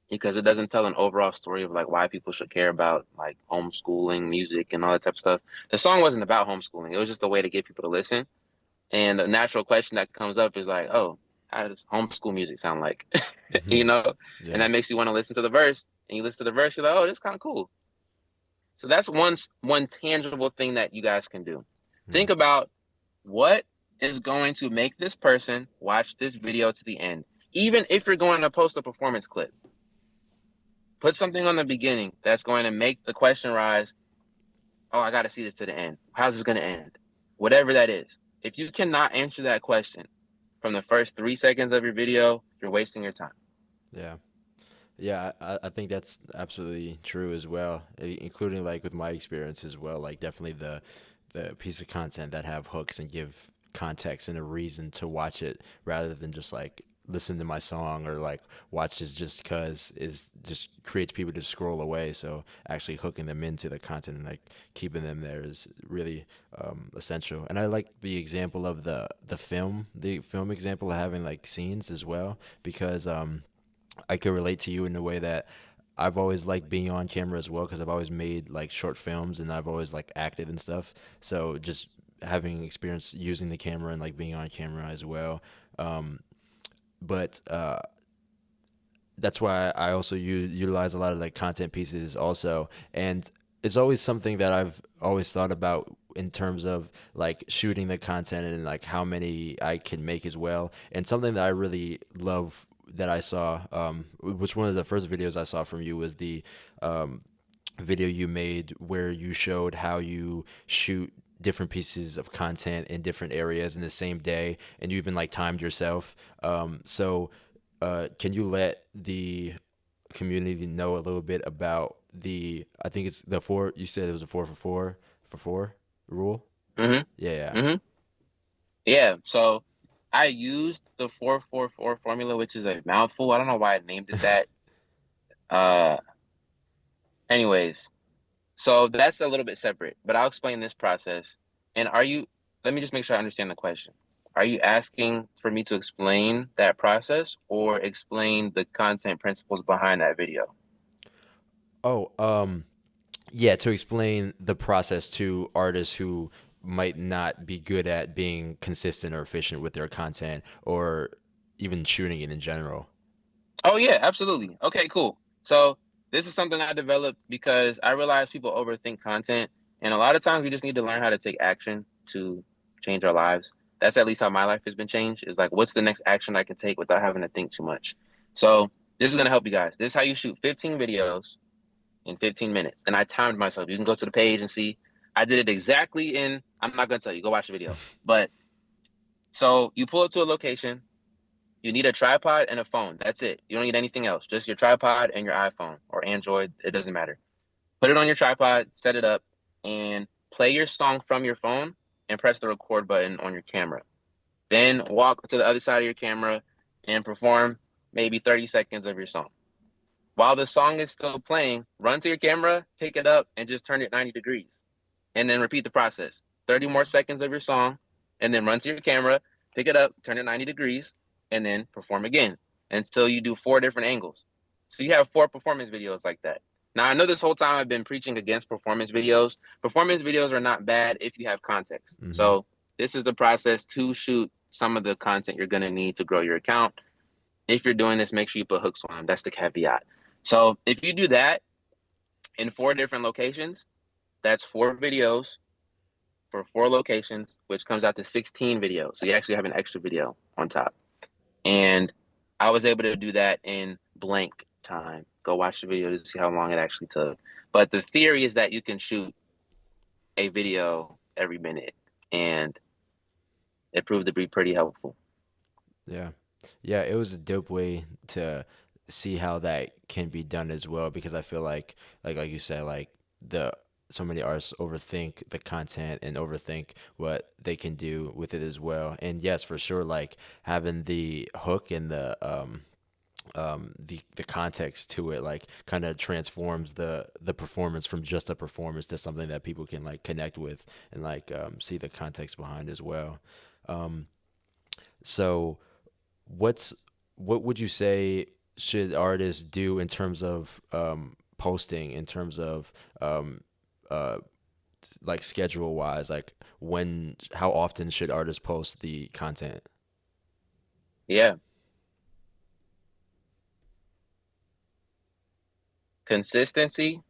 because it doesn't tell an overall story of like why people should care about like homeschooling, music, and all that type of stuff. The song wasn't about homeschooling. It was just a way to get people to listen. And the natural question that comes up is like, oh, how does homeschool music sound like? Mm-hmm. you know? And Yeah. that makes you want to listen to the verse. And you listen to the verse, you're like, oh, this is kind of cool. So that's one tangible thing that you guys can do. Mm-hmm. Think about what is going to make this person watch this video to the end. Even if you're going to post a performance clip, put something on the beginning that's going to make the question rise, oh, I got to see this to the end. How's this going to end? Whatever that is. If you cannot answer that question from the first 3 seconds of your video, you're wasting your time. Yeah. Yeah, I think that's absolutely true as well, including like with my experience as well. Like definitely the piece of content that have hooks and give context and a reason to watch it rather than just like listen to my song or like watch this just because is just creates people to scroll away. So actually hooking them into the content and like keeping them there is really essential. And I like the example of the film example of having like scenes as well because I could relate to you in a way that I've always liked being on camera as well because I've always made like short films and I've always like acted and stuff. So just having experience using the camera and like being on camera as well. Um, but that's why I also utilize a lot of like content pieces also, and it's always something that I've always thought about in terms of like shooting the content and like how many I can make as well. And something that I really love that I saw, which one of the first videos I saw from you was the um, video you made where you showed how you shoot different pieces of content in different areas in the same day, and you even like timed yourself. So, can you let the community know a little bit about the? I think it's the four. You said it was a 4 for 4 rule. Mm-hmm. Yeah, yeah. Mm-hmm. Yeah. So I used the 4-4-4 formula, which is a mouthful. I don't know why I named it that. Uh, anyways, so that's a little bit separate, but I'll explain this process. And let me just make sure I understand the question. Are you asking for me to explain that process or explain the content principles behind that video? Oh, yeah. To explain the process to artists who might not be good at being consistent or efficient with their content, or even shooting it in general. Oh yeah, absolutely. Okay, cool. So this is something I developed because I realize people overthink content And a lot of times we just need to learn how to take action to change our lives. That's at least how my life has been changed, is like, what's the next action I can take without having to think too much? So this is going to help you guys. This is how you shoot 15 videos in 15 minutes. And I timed myself. You can go to the page and see. I did it exactly in, I'm not going to tell you, go watch the video. But so you pull up to a location, you need a tripod and a phone. That's it. You don't need anything else. Just your tripod and your iPhone or Android. It doesn't matter. Put it on your tripod, set it up, and play your song from your phone and press the record button on your camera. Then walk to the other side of your camera and perform maybe 30 seconds of your song. While the song is still playing, run to your camera, pick it up, and just turn it 90 degrees. And then repeat the process. 30 more seconds of your song, and then run to your camera, pick it up, turn it 90 degrees, and then perform again until you do 4 different angles. So you have 4 performance videos like that. Now, I know this whole time I've been preaching against performance videos. Performance videos are not bad if you have context. Mm-hmm. So this is the process to shoot some of the content you're going to need to grow your account. If you're doing this, make sure you put hooks on them. That's the caveat. So if you do that in 4 different locations, that's 4 videos for 4 locations, which comes out to 16 videos. So you actually have an extra video on top. And I was able to do that in blank time. Go watch the video to see how long it actually took. But the theory is that you can shoot a video every minute, and it proved to be pretty helpful. Yeah. Yeah, it was a dope way to see how that can be done as well, because I feel like you said, like the so many artists overthink the content and overthink what they can do with it as well. And yes, for sure, like having the hook and the context to it, like kind of transforms the performance from just a performance to something that people can like connect with and like see the context behind as well. Um, so what would you say should artists do in terms of posting, in terms of um, uh, like schedule wise, like how often should artists post the content? Yeah. Consistency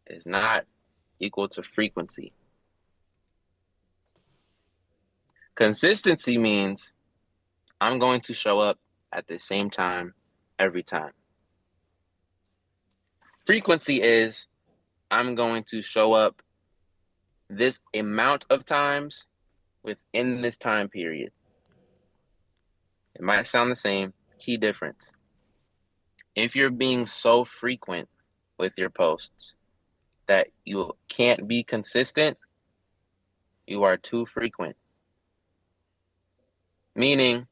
is not equal to frequency. Consistency means I'm going to show up at the same time every time. Frequency is I'm going to show up this amount of times within this time period. It might sound the same, key difference. If you're being so frequent with your posts that you can't be consistent, you are too frequent. Meaning,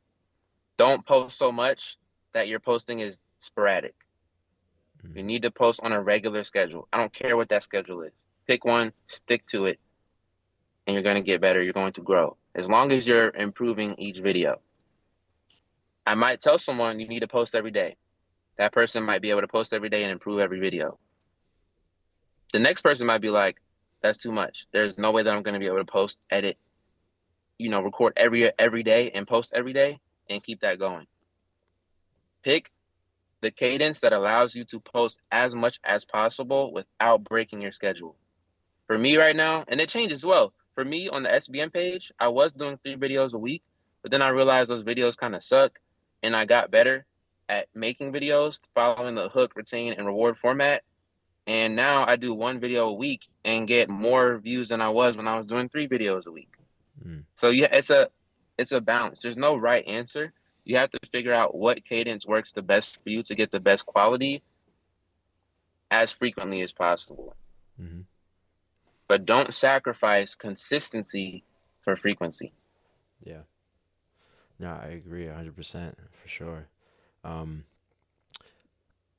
don't post so much that your posting is sporadic. You need to post on a regular schedule. I don't care what that schedule is. Pick one, stick to it, and you're going to get better. You're going to grow. As long as you're improving each video. I might tell someone you need to post every day. That person might be able to post every day and improve every video. The next person might be like, that's too much. There's no way that I'm going to be able to post, edit, record every day and post every day and keep that going. Pick the cadence that allows you to post as much as possible without breaking your schedule. For me right now, and it changes as well. For me on the SBN page, I was doing 3 videos a week, but then I realized those videos kind of suck, and I got better at making videos, following the hook, retain, and reward format. And now I do 1 video a week and get more views than I was when I was doing 3 videos a week. So yeah, it's a balance. There's no right answer. You have to figure out what cadence works the best for you to get the best quality as frequently as possible. Mm-hmm. But don't sacrifice consistency for frequency. Yeah. No, I agree 100% for sure.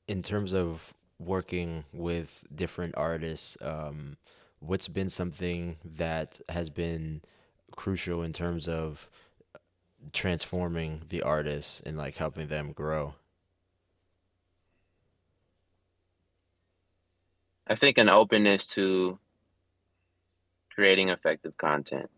In terms of working with different artists, what's been something that has been crucial in terms of transforming the artists and like helping them grow? I think an openness to creating effective content.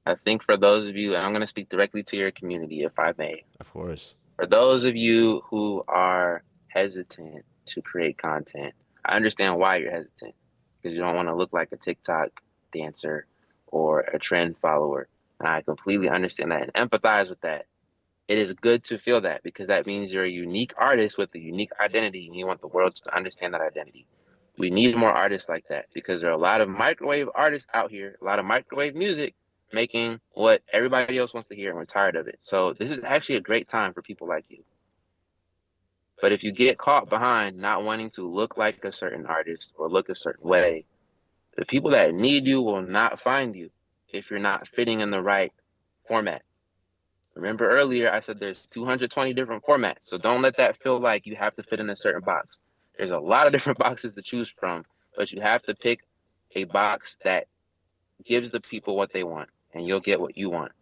I think for those of you, and I'm going to speak directly to your community if I may. Of course. For those of you who are hesitant to create content, I understand why you're hesitant because you don't want to look like a TikTok dancer or a trend follower. And I completely understand that and empathize with that. It is good to feel that because that means you're a unique artist with a unique identity and you want the world to understand that identity. We need more artists like that because there are a lot of microwave artists out here, a lot of microwave music making what everybody else wants to hear and we're tired of it. So this is actually a great time for people like you. But if you get caught behind not wanting to look like a certain artist or look a certain way, the people that need you will not find you if you're not fitting in the right format. Remember earlier, I said there's 220 different formats. So don't let that feel like you have to fit in a certain box. There's a lot of different boxes to choose from, but you have to pick a box that gives the people what they want, and you'll get what you want.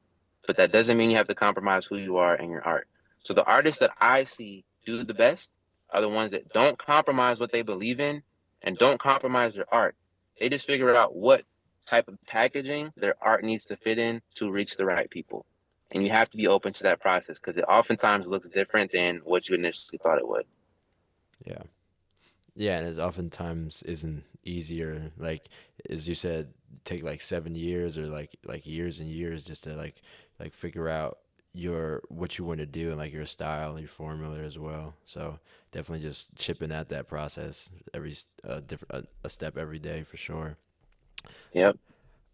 But that doesn't mean you have to compromise who you are and your art. So the artists that I see do the best are the ones that don't compromise what they believe in and don't compromise their art. They just figure out what type of packaging their art needs to fit in to reach the right people. And you have to be open to that process because it oftentimes looks different than what you initially thought it would. Yeah. Yeah, and it oftentimes isn't easier. Like as you said, take like 7 years or like years and years just to like figure out your what you want to do and like your style, your formula as well. So definitely just chipping at that process every different a step every day for sure. Yep.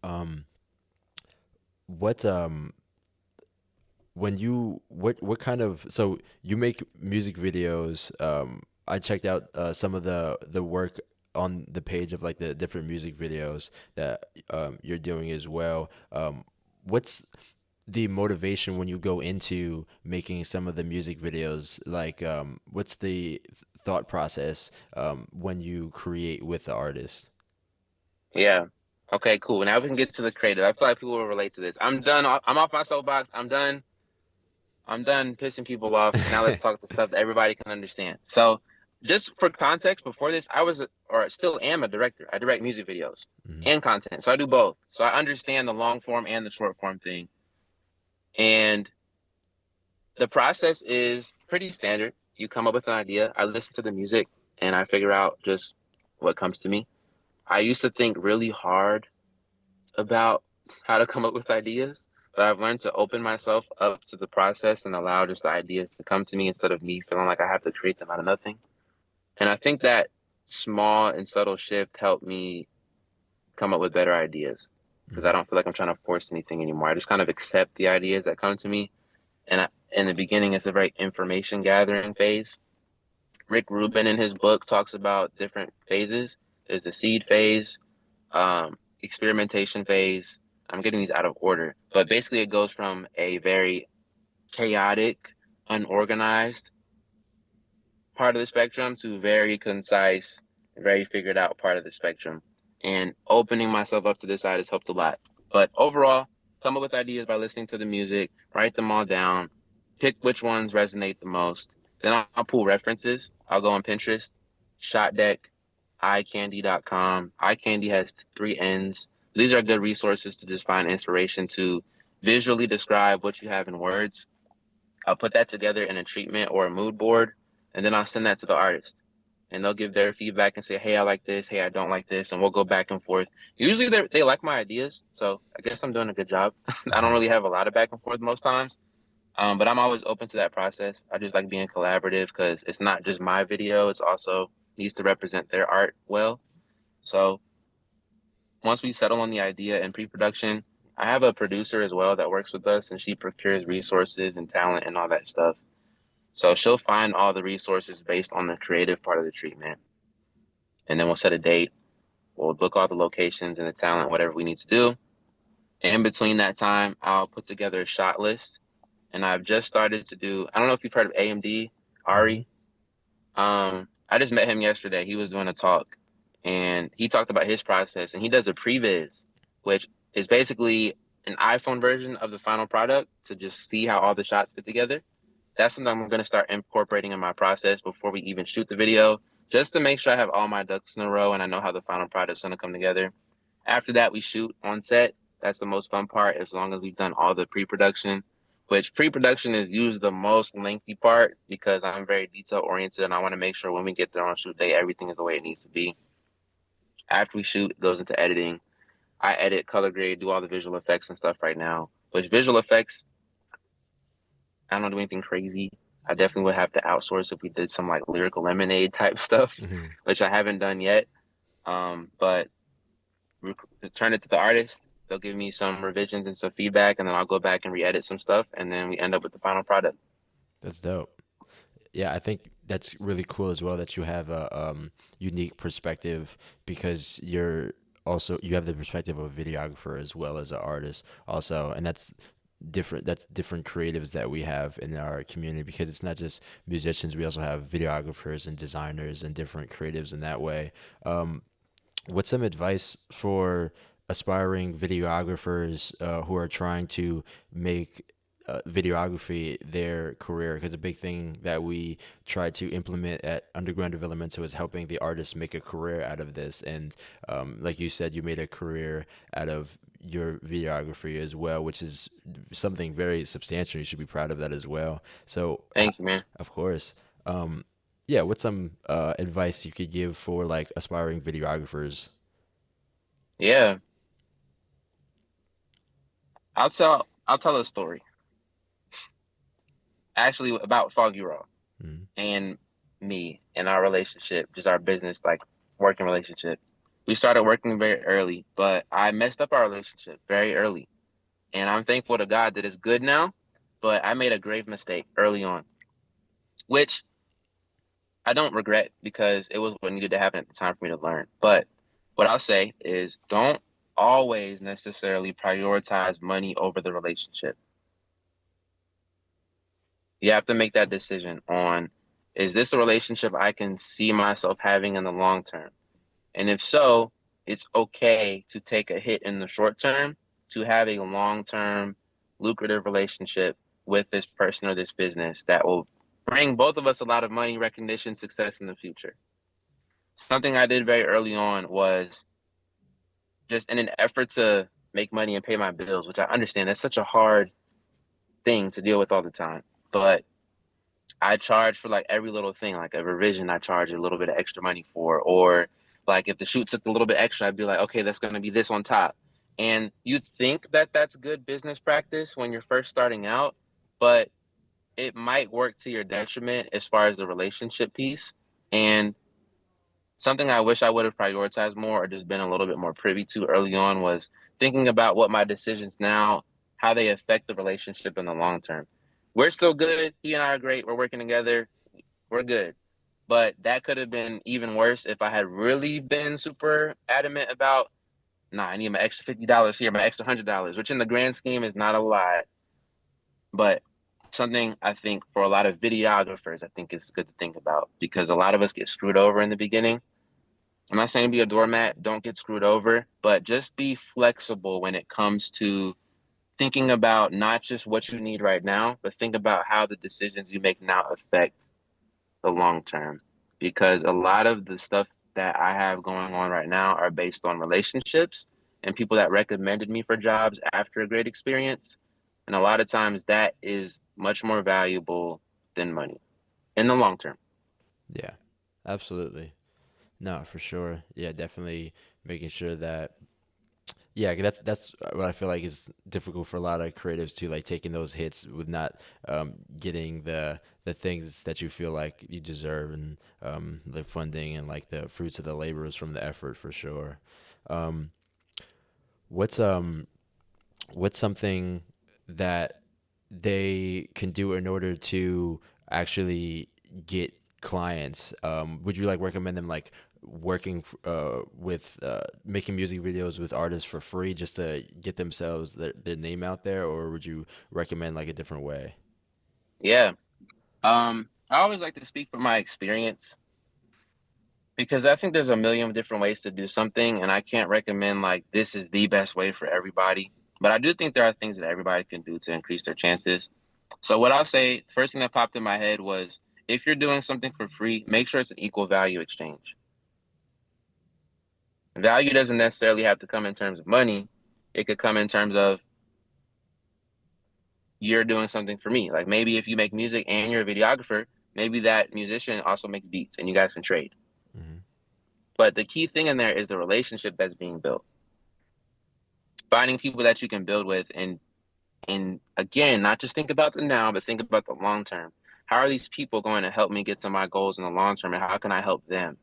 Um, what when you what kind of so you make music videos. I checked out some of the work on the page of like the different music videos that you're doing as well. What's the motivation when you go into making some of the music videos? Like what's the thought process when you create with the artist? Yeah. Okay, cool. Now we can get to the creative. I feel like people will relate to this. I'm done. I'm off my soapbox. I'm done. I'm done pissing people off. Now let's talk the stuff that everybody can understand. So, just for context, before this, I was, or still am a director. I direct music videos Mhm. and content. So I do both. So I understand the long form and the short form thing. And the process is pretty standard. You come up with an idea. I listen to the music and I figure out just what comes to me. I used to think really hard about how to come up with ideas, but I've learned to open myself up to the process and allow just the ideas to come to me instead of me feeling like I have to create them out of nothing. And I think that small and subtle shift helped me come up with better ideas because I Mhm. don't feel like I'm trying to force anything anymore. I just kind of accept the ideas that come to me. And in the beginning, it's a very information gathering phase. Rick Rubin in his book talks about different phases. There's the seed phase, experimentation phase. I'm getting these out of order, but basically it goes from a very chaotic, unorganized part of the spectrum to very concise, very figured out part of the spectrum. And opening myself up to this side has helped a lot. But overall, come up with ideas by listening to the music, write them all down, pick which ones resonate the most. Then I'll pull references. I'll go on Pinterest, Shot Deck, iCandy.com. iCandy has three N's. These are good resources to just find inspiration to visually describe what you have in words. I'll put that together in a treatment or a mood board, and then I'll send that to the artist. And they'll give their feedback and say, hey, I like this. Hey, I don't like this. And we'll go back and forth. Usually they like my ideas. So I guess I'm doing a good job. I don't Mhm. really have a lot of back and forth most times. But I'm always open to that process. I just like being collaborative because it's not just my video. It's also needs to represent their art well. So once we settle on the idea and pre-production, I have a producer as well that works with us and she procures resources and talent and all that stuff. So she'll find all the resources based on the creative part of the treatment. And then we'll set a date. We'll book all the locations and the talent, whatever we need to do. In between that time, I'll put together a shot list. And I've just started to do, I don't know if you've heard of AMD, Mhm. Ari. I just met him yesterday. He was doing a talk and he talked about his process and he does a previs, which is basically an iPhone version of the final product to just see how all the shots fit together. That's something I'm going to start incorporating in my process before we even shoot the video, just to make sure I have all my ducks in a row and I know how the final product is going to come together. After that, we shoot on set. That's the most fun part, as long as we've done all the pre production. which pre-production is usually the most lengthy part because I'm very detail oriented and I want to make sure when we get there on shoot day, everything is the way it needs to be. After we shoot, it goes into editing. I edit, color grade, do all the visual effects and stuff right now. Which visual effects, I don't do anything crazy. I definitely would have to outsource if we did some like lyrical lemonade type stuff, Hmm. which I haven't done yet. But return it to the artist. They'll give me some revisions and some feedback, and then I'll go back and re-edit some stuff, and then we end up with the final product. That's dope. Yeah, I think that's really cool as well that you have a unique perspective because you have the perspective of a videographer as well as an artist also, and that's different creatives that we have in our community because it's not just musicians, we also have videographers and designers and different creatives in that way. Um, what's some advice for aspiring videographers who are trying to make videography their career? Because a big thing that we try to implement at Underground Developmental is helping the artists make a career out of this. And like you said, you made a career out of your videography as well, which is something very substantial. You should be proud of that as well. So, Thank you, man. of course. Um, yeah, what's some advice you could give for like aspiring videographers? Yeah, I'll tell a story actually about Foggy Raw Mm. and me and our relationship, just our business, like working relationship. We started working very early, but I messed up our relationship very early. And I'm thankful to God that it's good now, but I made a grave mistake early on, which I don't regret because it was what needed to happen at the time for me to learn. But what I'll say is don't always necessarily prioritize money over the relationship. You have to make that decision on, is this a relationship I can see myself having in the long term? And if so, it's okay to take a hit in the short term to have a long term, lucrative relationship with this person or this business that will bring both of us a lot of money, recognition, success in the future. Something I did very early on was just in an effort to make money and pay my bills, which I understand that's such a hard thing to deal with all the time. But I charge for like every little thing, like a revision, I charge a little bit of extra money for, or like if the shoot took a little bit extra, I'd be like, okay, that's going to be this on top. And you think that that's good business practice when you're first starting out, but it might work to your detriment as far as the relationship piece. And something I wish I would have prioritized more or just been a little bit more privy to early on was thinking about what my decisions now, how they affect the relationship in the long term. We're still good. He and I are great. We're working together. We're good. But that could have been even worse if I had really been super adamant about, nah, I need my extra $50 here, my extra $100, which in the grand scheme is not a lot, but something I think for a lot of videographers, I think is good to think about because a lot of us get screwed over in the beginning. I'm not saying be a doormat, don't get screwed over, but just be flexible when it comes to thinking about not just what you need right now, but think about how the decisions you make now affect the long term. Because a lot of the stuff that I have going on right now are based on relationships and people that recommended me for jobs after a great experience. And a lot of times that is much more valuable than money in the long term. Yeah, absolutely. No, for sure. Yeah, definitely making sure that yeah, that's what I feel like is difficult for a lot of creatives to like taking those hits with not getting the things that you feel like you deserve and the funding and like the fruits of the labors from the effort for sure. Um, what's what's something that they can do in order to actually get clients? Would you like recommend them like working with making music videos with artists for free just to get themselves their name out there, or would you recommend like a different way? Yeah. I always like to speak from my experience because I think there's a million different ways to do something, and I can't recommend like this is the best way for everybody. But I do think there are things that everybody can do to increase their chances. So what I'll say, first thing that popped in my head was if you're doing something for free, make sure it's an equal value exchange. Value doesn't necessarily have to come in terms of money. It could come in terms of you're doing something for me. Like maybe if you make music and you're a videographer, maybe that musician also makes beats and you guys can trade. Mm-hmm. But the key thing in there is the relationship that's being built. Finding people that you can build with, and again, not just think about the now, but think about the long term. How are these people going to help me get to my goals in the long term, and how can I help them?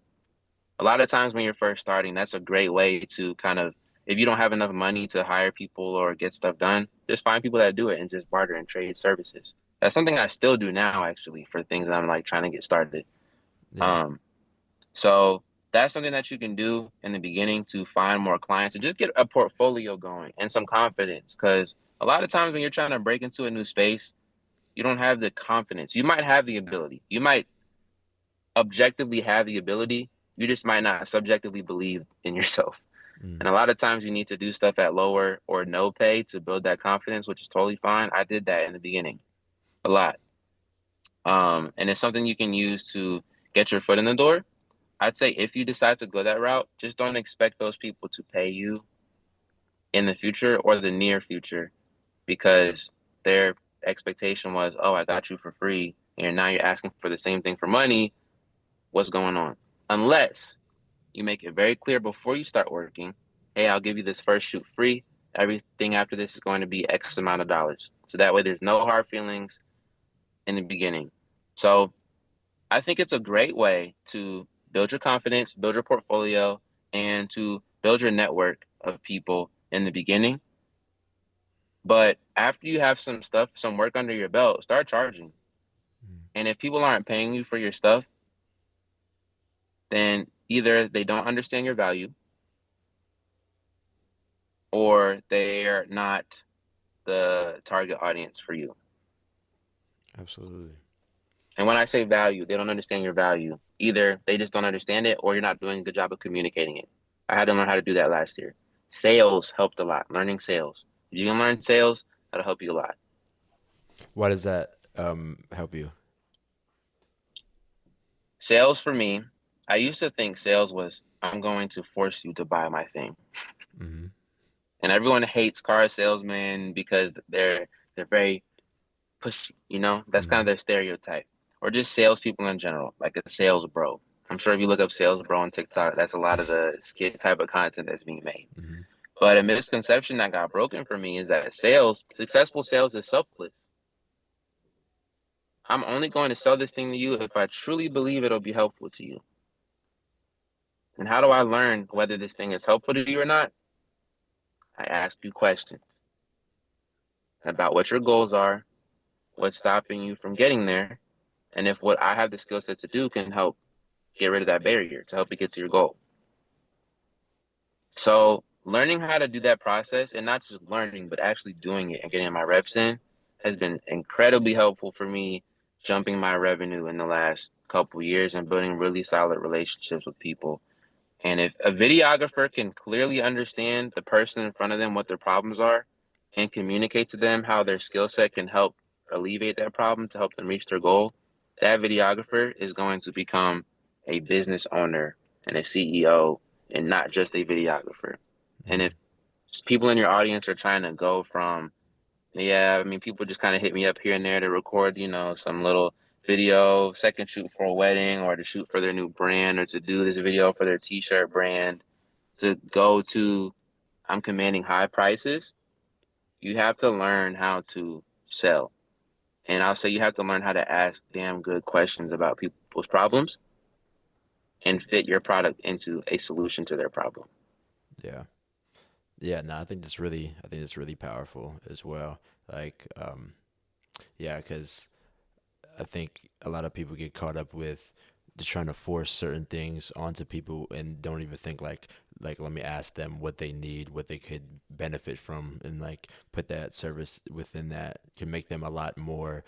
A lot of times when you're first starting, that's a great way to kind of, if you don't have enough money to hire people or get stuff done, just find people that do it and just barter and trade services. That's something I still do now, actually, for things that I'm like trying to get started. Yeah. Um, so that's something that you can do in the beginning to find more clients and just get a portfolio going and some confidence. Because a lot of times when you're trying to break into a new space, you don't have the confidence. You might have the ability. You might objectively have the ability. You just might not subjectively believe in yourself. Mm. And a lot of times you need to do stuff at lower or no pay to build that confidence, which is totally fine. I did that in the beginning a lot. And it's something you can use to get your foot in the door. I'd say if you decide to go that route, just don't expect those people to pay you in the future or the near future because their expectation was, oh, I got you for free. And now you're asking for the same thing for money. What's going on? Unless you make it very clear before you start working, hey, I'll give you this first shoot free. Everything after this is going to be X amount of dollars. So that way there's no hard feelings in the beginning. So I think it's a great way to build your confidence, build your portfolio, and to build your network of people in the beginning. But after you have some stuff, some work under your belt, start charging. Mm. And if people aren't paying you for your stuff, then either they don't understand your value or they're not the target audience for you. Absolutely. And when I say value, they don't understand your value. Either they just don't understand it or you're not doing a good job of communicating it. I had to learn how to do that last year. Sales helped a lot, learning sales. If you can learn sales, that'll help you a lot. Why does that help you? Sales for me, I used to think sales was I'm going to force you to buy my thing. Mm-hmm. And everyone hates car salesmen because they're very pushy, you know? That's kind Mm-hmm. of their stereotype. Or just salespeople in general, like a sales bro. I'm sure if you look up sales bro on TikTok, that's a lot of the skit type of content that's being made. Mm-hmm. But a misconception that got broken for me is that successful sales is selfless. I'm only going to sell this thing to you if I truly believe it'll be helpful to you. And how do I learn whether this thing is helpful to you or not? I ask you questions about what your goals are, what's stopping you from getting there, and if what I have the skill set to do can help get rid of that barrier to help you get to your goal. So learning how to do that process and not just learning, but actually doing it and getting my reps in has been incredibly helpful for me jumping my revenue in the last couple years and building really solid relationships with people. And if a videographer can clearly understand the person in front of them, what their problems are, and communicate to them how their skill set can help alleviate that problem to help them reach their goal, that videographer is going to become a business owner and a CEO and not just a videographer. And Mm-hmm. if people in your audience are trying to go from, yeah, I mean, people just kind of hit me up here and there to record, you know, some little video, second shoot for a wedding or to shoot for their new brand or to do this video for their t-shirt brand, to go to, I'm commanding high prices. You have to learn how to sell. And I'll say you have to learn how to ask damn good questions about people's problems and fit your product into a solution to their problem. Yeah. Yeah. No, I think that's really powerful as well. Like, yeah, because I think a lot of people get caught up with just trying to force certain things onto people and don't even think like let me ask them what they need, what they could benefit from, and like put that service within that can make them a lot more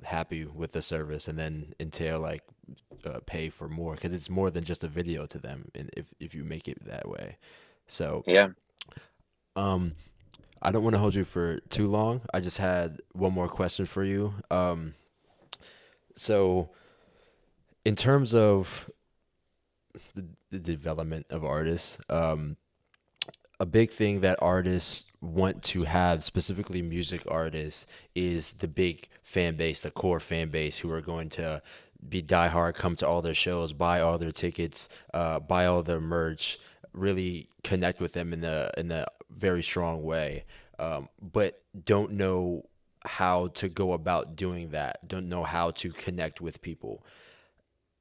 happy with the service, and then entail like pay for more because it's more than just a video to them, and if you make it that way. So Yeah. um, I don't want to hold you for too long. I just had one more question for you. So in terms of the development of artists, a big thing that artists want to have, specifically music artists, is the big fan base, the core fan base who are going to be diehard, come to all their shows, buy all their tickets, buy all their merch, really connect with them in a very strong way, but don't know how to go about doing that, don't know how to connect with people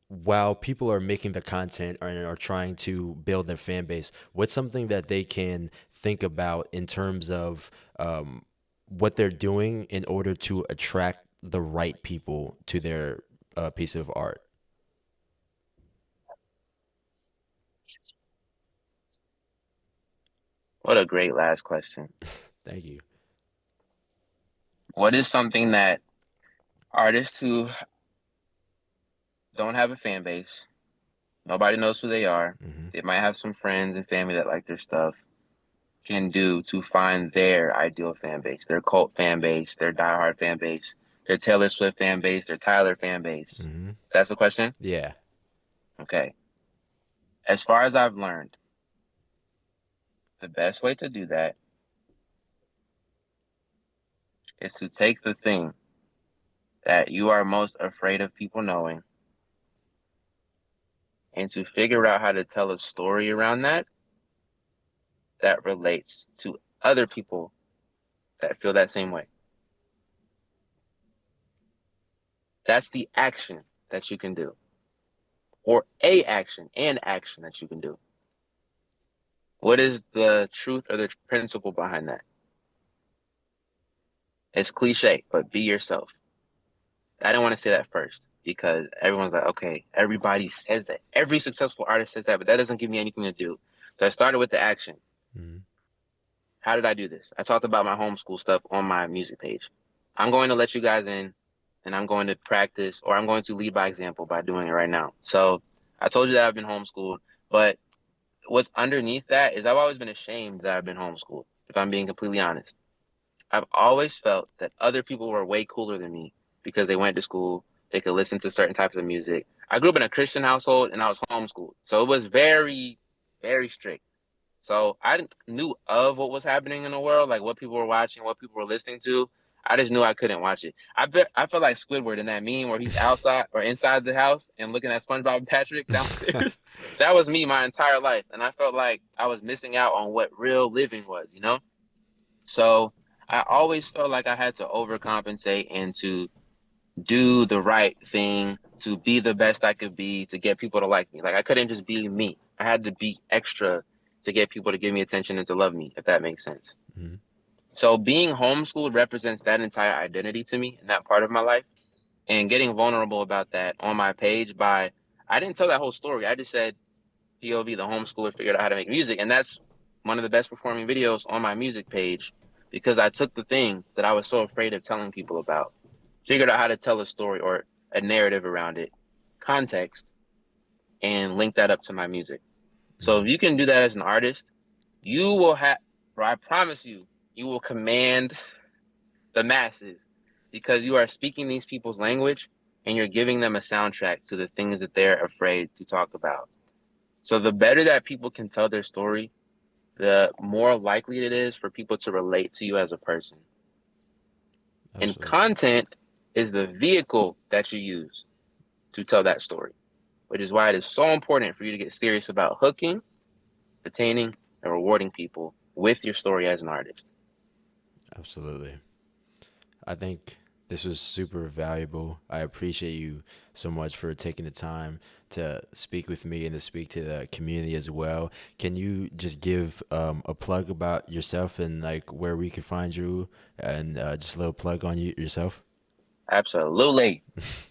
while people are making the content and are trying to build their fan base. What's something that they can think about in terms of what they're doing in order to attract the right people to their piece of art? What a great last question. Thank you. What is something that artists who don't have a fan base, nobody knows who they are, Hmm. they might have some friends and family that like their stuff, can do to find their ideal fan base, their cult fan base, their diehard fan base, their Taylor Swift fan base, their Tyler fan base? Hmm. That's the question? Yeah. Okay. As far as I've learned, the best way to do that is to take the thing that you are most afraid of people knowing and to figure out how to tell a story around that relates to other people that feel that same way. That's the action that you can do, or an action that you can do. What is the truth or the principle behind that? It's cliche, but be yourself. I didn't want to say that first because everyone's like, okay, everybody says that. Every successful artist says that, but that doesn't give me anything to do. So I started with the action. Hmm. How did I do this? I talked about my homeschool stuff on my music page. I'm going to let you guys in and I'm going to practice, or I'm going to lead by example by doing it right now. So I told you that I've been homeschooled, but what's underneath that is I've always been ashamed that I've been homeschooled, if I'm being completely honest. I've always felt that other people were way cooler than me because they went to school, they could listen to certain types of music. I grew up in a Christian household and I was homeschooled. So it was very, very strict. So I knew of what was happening in the world, like what people were watching, what people were listening to. I just knew I couldn't watch it. I felt like Squidward in that meme where he's outside or inside the house and looking at SpongeBob and Patrick downstairs. That was me my entire life. And I felt like I was missing out on what real living was, you know? So I always felt like I had to overcompensate and to do the right thing, to be the best I could be, to get people to like me. Like I couldn't just be me. I had to be extra to get people to give me attention and to love me, if that makes sense. Hmm. So being homeschooled represents that entire identity to me in that part of my life. And getting vulnerable about that on my page by I didn't tell that whole story. I just said POV, the homeschooler figured out how to make music. And that's one of the best performing videos on my music page because I took the thing that I was so afraid of telling people about, figured out how to tell a story or a narrative around it, context, and link that up to my music. So Hmm. if you can do that as an artist, you will have, or I promise you, you will command the masses because you are speaking these people's language and you're giving them a soundtrack to the things that they're afraid to talk about. So the better that people can tell their story, the more likely it is for people to relate to you as a person. And Absolutely. content is the vehicle that you use to tell that story, which is why it is so important for you to get serious about hooking, retaining, and rewarding people with your story as an artist. Absolutely. I think this was super valuable. I appreciate you so much for taking the time to speak with me and to speak to the community as well. Can you just give a plug about yourself and like where we could find you and just a little plug on you yourself? Absolutely.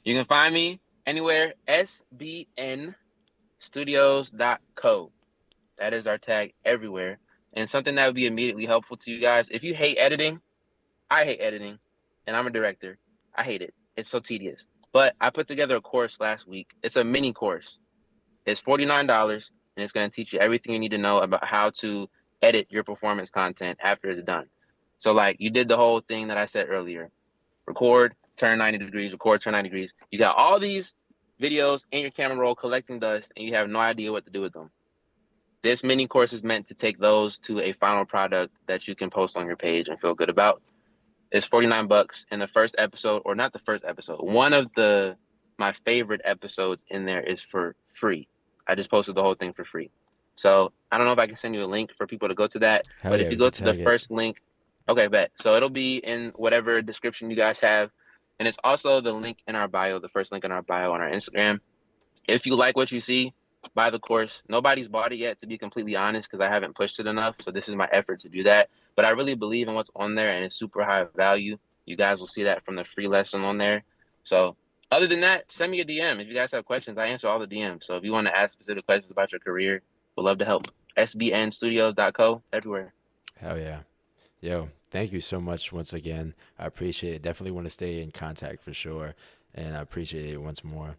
You can find me anywhere, SBN studios.co. That is our tag everywhere. And something that would be immediately helpful to you guys. If you hate editing, I hate editing, and I'm a director. I hate it. It's so tedious. But I put together a course last week. It's a mini course. It's $49, and it's going to teach you everything you need to know about how to edit your performance content after it's done. So, like, you did the whole thing that I said earlier: record, turn 90 degrees, record, turn 90 degrees. You got all these videos in your camera roll collecting dust, and you have no idea what to do with them. This mini course is meant to take those to a final product that you can post on your page and feel good about. It's $49, and the first episode, or not the first episode, one of my favorite episodes in there is for free. I just posted the whole thing for free. So I don't know if I can send you a link for people to go to that, Hell but if yeah, you we go could to the tag it. first link, okay, bet. So it'll be in whatever description you guys have, and it's also the link in our bio, the first link in our bio on our Instagram. If you like what you see, buy the course. Nobody's bought it yet, to be completely honest, because I haven't pushed it enough. So this is my effort to do that. But I really believe in what's on there, and it's super high value. You guys will see that from the free lesson on there. So other than that, send me a DM. If you guys have questions, I answer all the DMs. So if you want to ask specific questions about your career, we'd love to help. SBNstudios.co, everywhere. Hell yeah. Yo, thank you so much once again. I appreciate it. Definitely want to stay in contact for sure. And I appreciate it once more.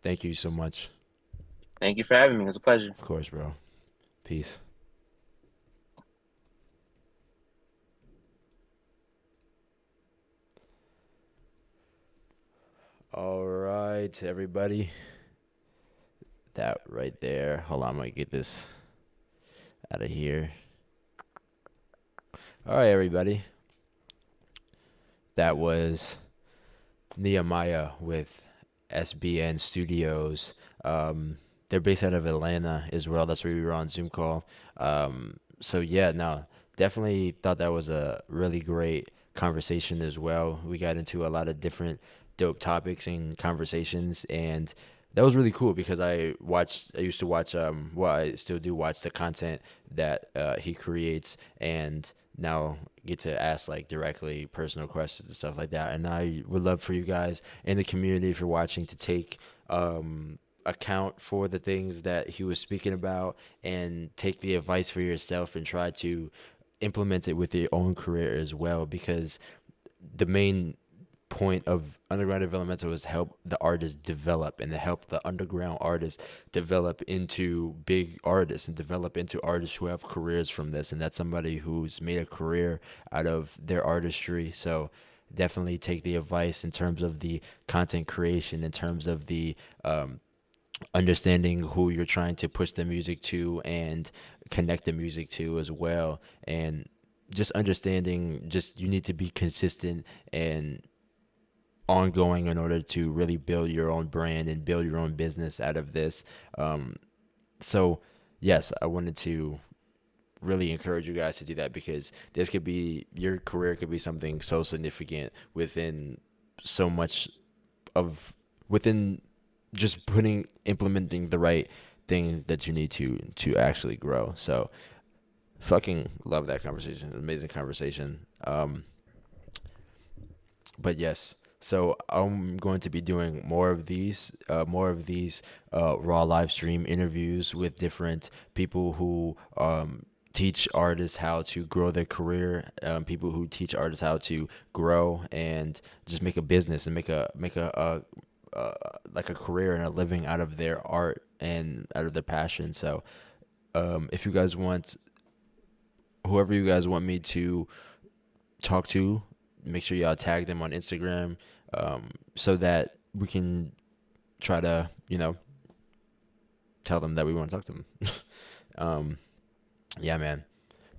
Thank you so much. Thank you for having me. It was a pleasure. Of course, bro. Peace. All right, everybody. That right there. Hold on, I'm going to get this out of here. All right, everybody. That was Nehemiah with SBN Studios. They're based out of Atlanta as well. That's where we were on Zoom call. So yeah, no, definitely thought that was a really great conversation as well. We got into a lot of different dope topics and conversations, and that was really cool because I used to watch, well, I still do watch the content that he creates, and now get to ask like directly personal questions and stuff like that. And I would love for you guys in the community, if you're watching, to take account for the things that he was speaking about and take the advice for yourself and try to implement it with your own career as well, because the main point of underground developmental is help the artists develop and to help the underground artists develop into big artists and develop into artists who have careers from this. And that's somebody who's made a career out of their artistry. So definitely take the advice in terms of the content creation, in terms of the understanding who you're trying to push the music to and connect the music to as well. And just understanding, just you need to be consistent and ongoing in order to really build your own brand and build your own business out of this. So yes, I wanted to really encourage you guys to do that, because this could be, your career could be something so significant within so much of, within just implementing the right things that you need to actually grow. So fucking love that conversation. Amazing conversation. But yes, so I'm going to be doing more of these Raw live stream interviews with different people who teach artists how to grow their career, people who teach artists how to grow and just make a business and make a like a career and a living out of their art and out of their passion. So if you guys want, whoever you guys want me to talk to, make sure y'all tag them on Instagram, so that we can try to, tell them that we want to talk to them. Yeah, man.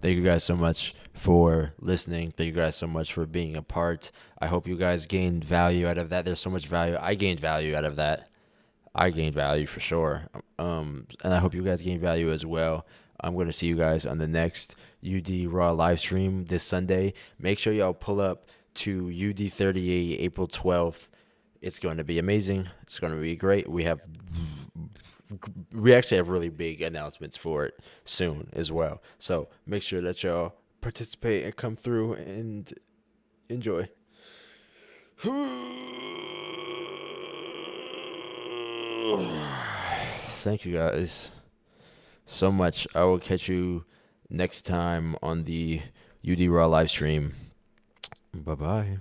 Thank you guys so much for listening. Thank you guys so much for being a part. I hope you guys gained value out of that. There's so much value. I gained value out of that. I gained value for sure. And I hope you guys gained value as well. I'm going to see you guys on the next UD Raw live stream this Sunday. Make sure y'all pull up to UD 38 April 12th. It's going to be amazing. It's going to be great. We actually have really big announcements for it soon as well. So make sure that y'all participate and come through and enjoy. Thank you guys so much. I will catch you next time on the UD Raw live stream. Bye-bye.